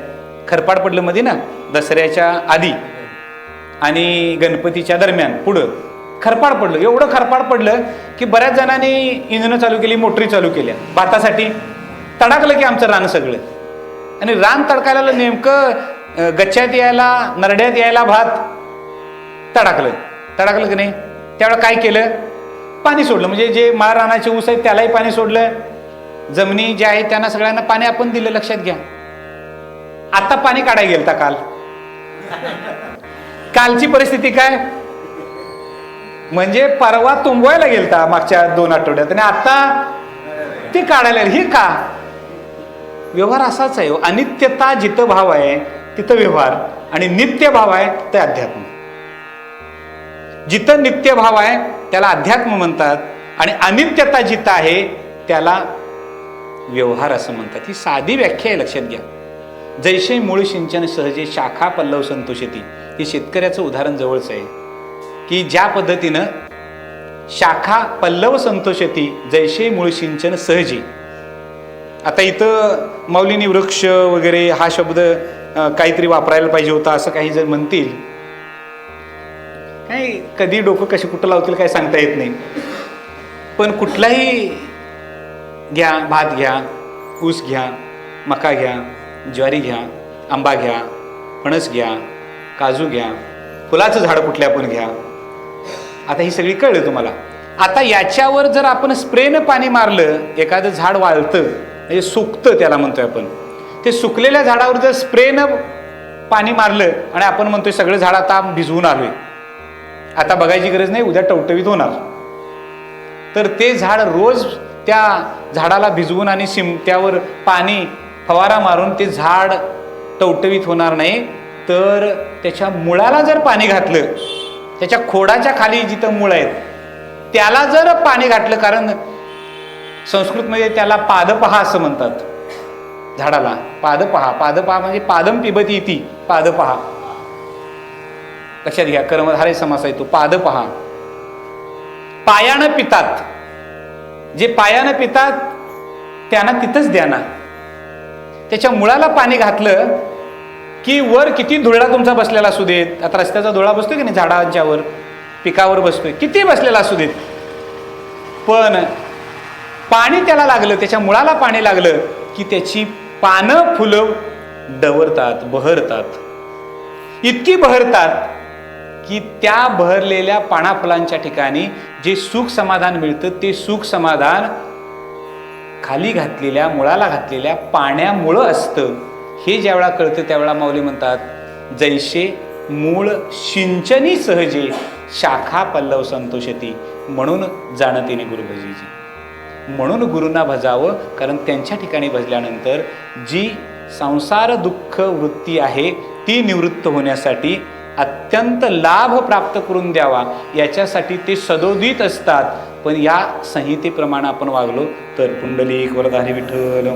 खरपाड पडलं मध्ये ना, दसऱ्याच्या आधी आणि गणपतीच्या दरम्यान पुढं खरपाड पडलं. एवढं खरपाड पडलं की बऱ्याच जणांनी इंधनं चालू केली, मोटरी चालू केल्या भातासाठी. तडाकलं की आमचं रान सगळं. आणि रान तडकायला नेमकं गच्च्यात यायला, नरड्यात यायला भात तडाकलं की नाही. त्यावेळेला काय केलं? पाणी सोडलं. म्हणजे जे माळ रानाचे ऊस आहेत त्यालाही पाणी सोडलं, जमिनी ज्या आहेत त्यांना सगळ्यांना पाणी आपण दिलं. लक्षात घ्या. आता पाणी काढायला गेलता कालची परिस्थिती काय? म्हणजे परवा तुंबवायला गेलता मागच्या 2 आठवड्यात आणि आता ते काढायला. हे का? व्यवहार असाच आहे. अनित्यता जिथं भाव आहे तिथं व्यवहार आणि नित्य भाव आहे ते अध्यात्म. जिथं नित्य भाव आहे त्याला अध्यात्म म्हणतात आणि अनित्यता जिथं आहे त्याला व्यवहार असं म्हणतात. ही साधी व्याख्या आहे, लक्षात घ्या. जैसे मूळ सिंचन सहजे शाखा पल्लव संतोषती. हे शेतकऱ्याचं उदाहरण जवळच आहे की ज्या पद्धतीनं शाखा पल्लव संतोषती जैसे मूळ सिंचन सहजी. आता इथं मौलिनी वृक्ष वगैरे हा शब्द काहीतरी वापरायला पाहिजे होता असं काही जर म्हणतील, काय कधी डोकं कशी कुठं लावतील काय सांगता येत नाही. पण कुठलाही घ्या, भात घ्या, ऊस घ्या, मका घ्या, ज्वारी घ्या, आंबा घ्या, फणस घ्या, काजू घ्या, फुलाचं झाड कुठल्या पण घ्या. आता ही सगळी कळलं तुम्हाला. आता याच्यावर जर आपण स्प्रेनं पाणी मारलं, एखादं झाड वाळतं म्हणजे सुकतं त्याला म्हणतोय आपण, ते सुकलेल्या झाडावर जर स्प्रेनं पाणी मारलं आणि आपण म्हणतोय सगळं झाड आता भिजवून आलोय, आता बघायची गरज नाही, उद्या टवटवीत होणार, तर ते झाड रोज त्या झाडाला भिजवून आणि त्यावर पाणी फवारा मारून ते झाड टवटवीत होणार नाही. तर त्याच्या मुळाला जर पाणी घातलं, त्याच्या खोडाच्या खाली जिथं मूळ आहेत त्याला जर पाणी घातलं, कारण संस्कृतमध्ये त्याला पादपहा असं म्हणतात झाडाला. पादपहा, पादपहा म्हणजे पादम पिबती इति, पादपहा लक्षात घ्या, कर्मधारय समास आहे तो. पादपहा, पायानं पितात, जे पायानं पितात त्यांना तिथंच द्या ना. त्याच्या मुळाला पाणी घातलं की वर किती धुळा तुमचा बसलेला असू देत, आता रस्त्याचा धुळा बसतोय की नाही झाडांच्यावर, पिकावर बसतोय, किती बसलेला असू देत, पण पाणी त्याला लागलं, त्याच्या मुळाला पाणी लागलं की त्याची पानं फुलं डवरतात, बहरतात, इतकी बहरतात की त्या बहरलेल्या पानाफुलांच्या ठिकाणी जे सुख समाधान मिळतं ते सुख समाधान खाली घातलेल्या, मुळाला घातलेल्या पाण्यामुळं असतं. हे ज्यावेळा कळतं त्यावेळा माऊली म्हणतात जैसे मूळ सिंचनी सहजे शाखा पल्लव संतोषती. म्हणून जाणतीने गुरु भजीची, म्हणून गुरूंना भजावं, कारण त्यांच्या ठिकाणी भजल्यानंतर जी संसार दुःख वृत्ती आहे ती निवृत्त होण्यासाठी अत्यंत लाभ प्राप्त करून द्यावा याच्यासाठी ते सदोदित असतात. पण या संहितेप्रमाणे आपण वागलो तर पुंडलिक वरदारी विठ्ठल.